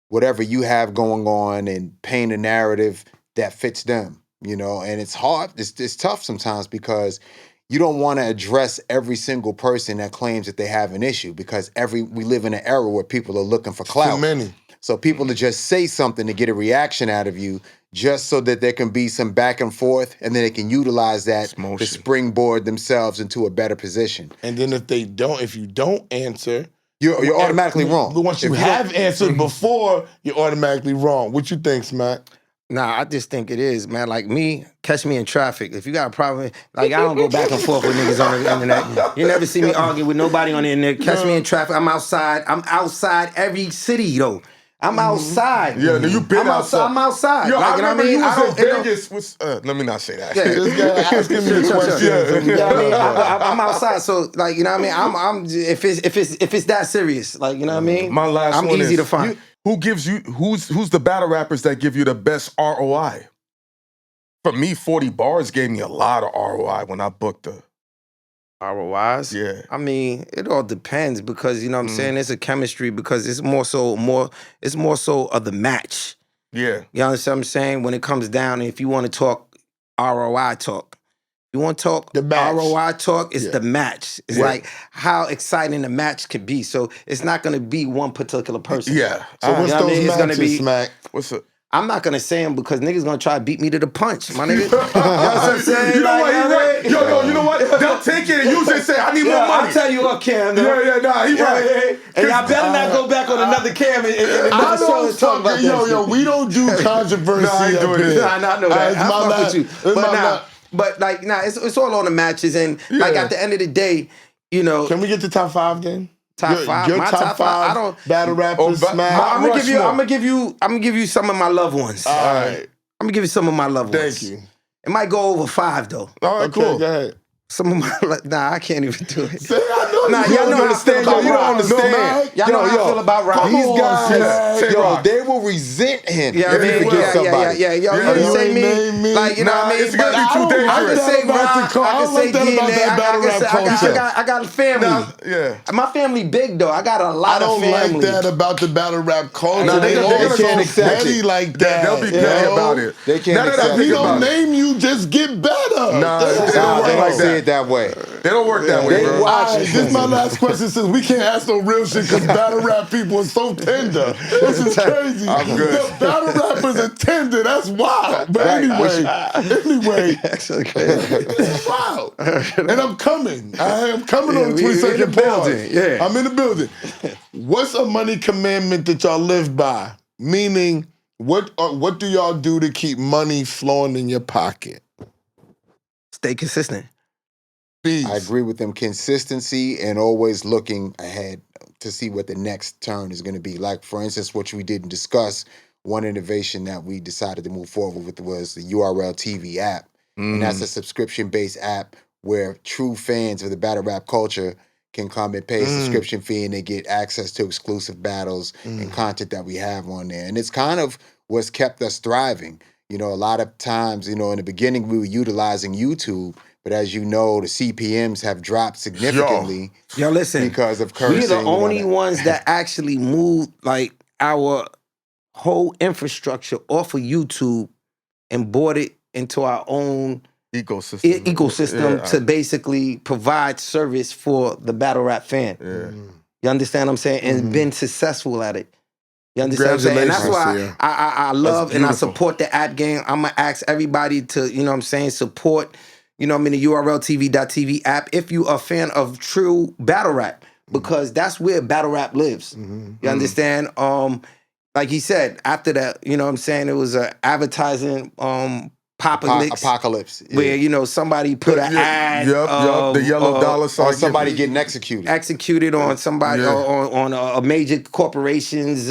whatever you have going on and paint a narrative that fits them, you know? And it's hard. It's tough sometimes because you don't want to address every single person that claims that they have an issue because we live in an era where people are looking for clout. Too many. So people to just say something to get a reaction out of you just so that there can be some back and forth and then they can utilize that to springboard themselves into a better position. And then if you don't answer, you're automatically wrong. Once you have answered before, you're automatically wrong. What you think, Smack? Nah, I just think it is, man. Like me, catch me in traffic. If you got a problem, like I don't go back and forth with niggas on the internet. You never see me argue with nobody on the internet. Catch me in traffic. I'm outside. I'm outside every city, though. I'm outside. Yeah, you've been outside. I'm outside. Yo, like, I remember you was in Vegas. Let me not say that. Yeah. This guy asking me questions. You know what I mean? I'm outside, so like, you know what I mean. I'm if it's that serious, like, you know what I mean. My last I'm one easy is, to find. Who gives you? Who's the battle rappers that give you the best ROI? For me, 40 bars gave me a lot of ROI when I booked the ROIs? Yeah. I mean, it all depends because, you know what I'm saying, it's a chemistry because it's more so of the match. Yeah. You understand what I'm saying? When it comes down, if you want to talk ROI talk, you want to talk the match. ROI talk, it's the match. It's like how exciting the match could be. So it's not going to be one particular person. Yeah. So what's those matches, Smack? What's up? I'm not gonna say them because niggas gonna try to beat me to the punch, my nigga. You know what I'm saying? You know what? You're right. Yo, you know what? They'll take it and use it and say, I need more money. I'll tell you what, Cam. Yeah, he's right. And y'all better not go back on another Cam and I don't talk about that. We don't do controversy. I know that. I fuck with you. It's all on the matches and like at the end of the day, you know. Can we get to top 5 then? Top 5. Your my top 5. I don't battle rappers. Smack. I'm gonna give you some of my loved ones. All right. I'm gonna give you some of my loved ones. Thank you. It might go over 5 though. All right, cool. Go ahead. Some of my I can't even do it. Say, I know y'all know how I feel about You don't Rock. understand. Y'all know how I feel about Rock. These guys, Say they will resent him if he forgets somebody. Yeah. Yo, you didn't say me. Like, you know what I mean? It's gonna be too dangerous. I can say Rock. I can say DNA. I got a family. Yeah. My family big though. I got a lot of family. I don't like that about the battle rap culture. No, they all can't accept petty it. like that. They'll be petty about it. They can't accept If it. we don't name you, just get better. Nah, They don't see it that way. They don't work that way, They bro. watch- All right, this is my last question since we can't ask no real shit because battle rap people are so tender. This is crazy. I'm good. The battle rappers are tender. That's wild. But anyway, That's so crazy. this is wild. And I'm coming. I am coming on the we in 22nd the building, yeah. I'm in the building. What's a money commandment that y'all live by? Meaning, what do y'all do to keep money flowing in your pocket? Stay consistent. Bees. I agree with them. Consistency and always looking ahead to see what the next turn is going to be. Like, for instance, what we didn't discuss, one innovation that we decided to move forward with was the URL TV app. And that's a subscription-based app where true fans of the battle rap culture can come and pay a subscription fee and they get access to exclusive battles and content that we have on there. And it's kind of what's kept us thriving. You know, a lot of times, you know, in the beginning we were utilizing YouTube, but as you know, the CPMs have dropped significantly Yo, listen. because of cursing. We're the and all only that. ones that actually moved like our whole infrastructure off of YouTube and brought it into our own ecosystem to basically provide service for the battle rap fan. You understand what I'm saying? And been successful at it. You understand what I'm saying? And that's why I love and I support the app game. I'm going to ask everybody to, you know what I'm saying, support, you know what I mean, the URLTV.tv app if you are a fan of true battle rap, because that's where battle rap lives. You understand? Like he said, after that, you know what I'm saying, it was an advertising apocalypse. Where, you know, somebody put an ad. The yellow dollar sign. Or somebody getting executed. Executed on somebody, on a major corporation's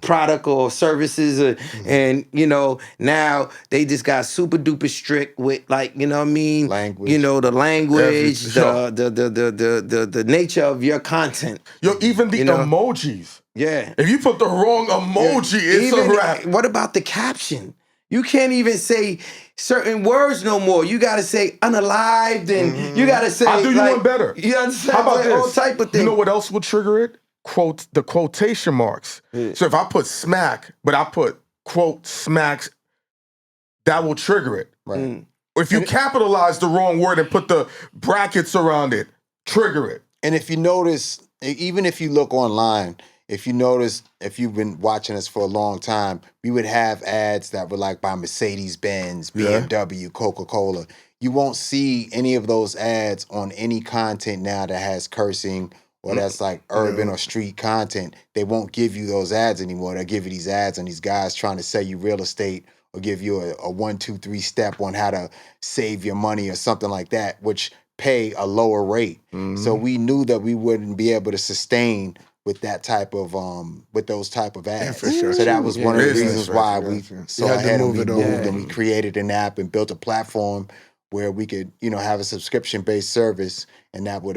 product or services. And, you know, now they just got super duper strict with, like, you know what I mean? Language. You know, the language, the nature of your content. Yo, even the emojis. Yeah. If you put the wrong emoji, it's a rap. What about the caption? You can't even say certain words no more. You got to say unalived and you got to say. I'll do you one better. You understand? How about this? All type of things. You know what else will trigger it? The quotation marks. So if I put smack, but I put quote smacks, that will trigger it. Right. Or if you capitalize the wrong word and put the brackets around it, trigger it. And if you notice, even if you look online, if you notice, if you've been watching us for a long time, we would have ads that were like by Mercedes-Benz, BMW, Coca-Cola. You won't see any of those ads on any content now that has cursing or that's like urban or street content. They won't give you those ads anymore. They'll give you these ads on these guys trying to sell you real estate or give you a 1, 2, 3 step on how to save your money or something like that, which pay a lower rate. So we knew that we wouldn't be able to sustain with that type of with those type of ads. for sure. So that was one of the Business, reasons why we saw had to ahead and move we it moved over. and we created an app and built a platform where we could, you know, have a subscription-based service and that would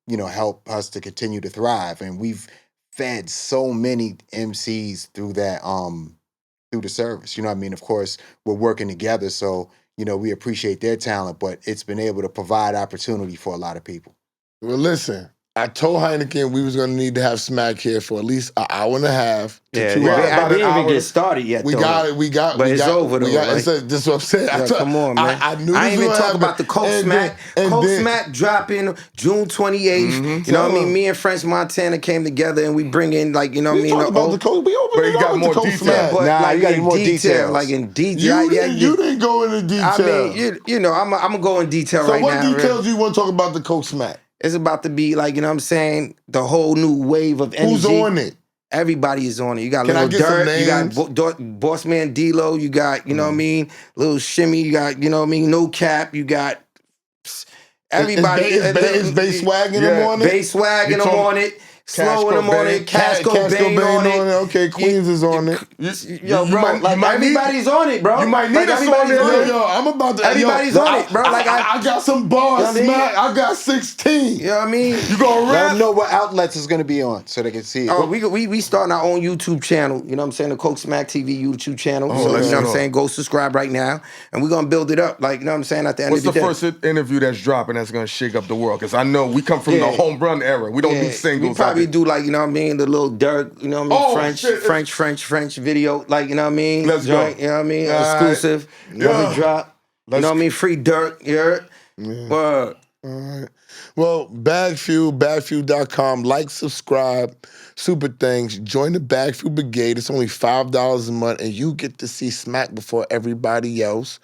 you know, help us to continue to thrive. And we've fed so many MCs through that through the service. You know what I mean? Of course, we're working together, so you know, we appreciate their talent, but it's been able to provide opportunity for a lot of people. Well, listen, I told Hynaken we was gonna need to have Smack here for at least an hour and a half to 2 hours. I didn't even get started yet. We though. got it. But it's over though. Right? This is what I'm saying. Yeah, come on, man. I knew I this ain't even was talk happening. about the Coke And Smack. then- Coke and then- Smack dropping June 28th. You know what I mean? Me and French Montana came together and we bring in, like, you know what I We mean? talked about the Coke. We opened But it you up got with more the Coke detail. Smack. But Nah, like you got in more detail, details. like in detail. You didn't go into detail. I mean, you know, I'm gonna go in detail so right what now. details Rick. do you want to talk about the Coke Smack? It's about to be like, you know what I'm saying, the whole new wave of energy. Who's on it? Everybody is on it. You got Can I Lil get some Durk, you got names? Boss Man D-Lo, you got, you know what I mean, Lil Shimmy, you got, you know what I mean, No Cap, you got everybody. Is Bass Swagging them on it? Bass Swagging them on it. Slow in them on it. Cash Cobain on it. Okay, Queens is on it. Yo, bro, everybody's on it, bro. You might need us on everybody's there. Yo, I'm about to. Everybody's on it, bro. Like I got some bars, You know what I mean? Smack. I got 16. You know what I mean? You gonna Let rap? them know what outlets it's going to be on so they can see it. Oh, we starting our own YouTube channel. You know what I'm saying? The Coke Smack TV YouTube channel. So, let's you know what go. I'm saying? Go subscribe right now. And we're going to build it up. Like, you know what I'm saying? At the end What's of the the day. first interview that's dropping that's gonna shake up the world? Because I know we come from the home run era. We don't do singles. We probably do like, you know what I mean, the little Dirk, you know what I mean, Oh, French video, like, you know what I mean? Let's go. You know what I mean? All right. Exclusive. You know what I mean? Drop. You Let's know what I mean? Free Dirk, you heard? Word. All right. Well, BagFuel, bagfuel.com. Like, subscribe, super things. Join the BagFuel Brigade. It's only $5 a month, and you get to see Smack before everybody else.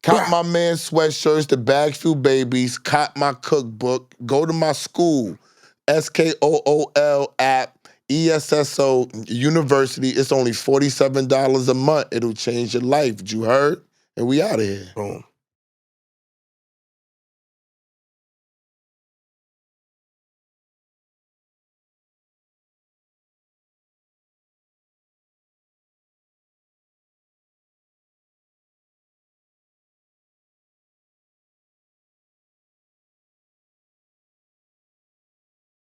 Cop my man sweatshirts, the BagFuel babies. Cop my cookbook. Go to my school, SKOOL app, ESSO University. It's only $47 a month. It'll change your life. You heard? And we out of here. Boom.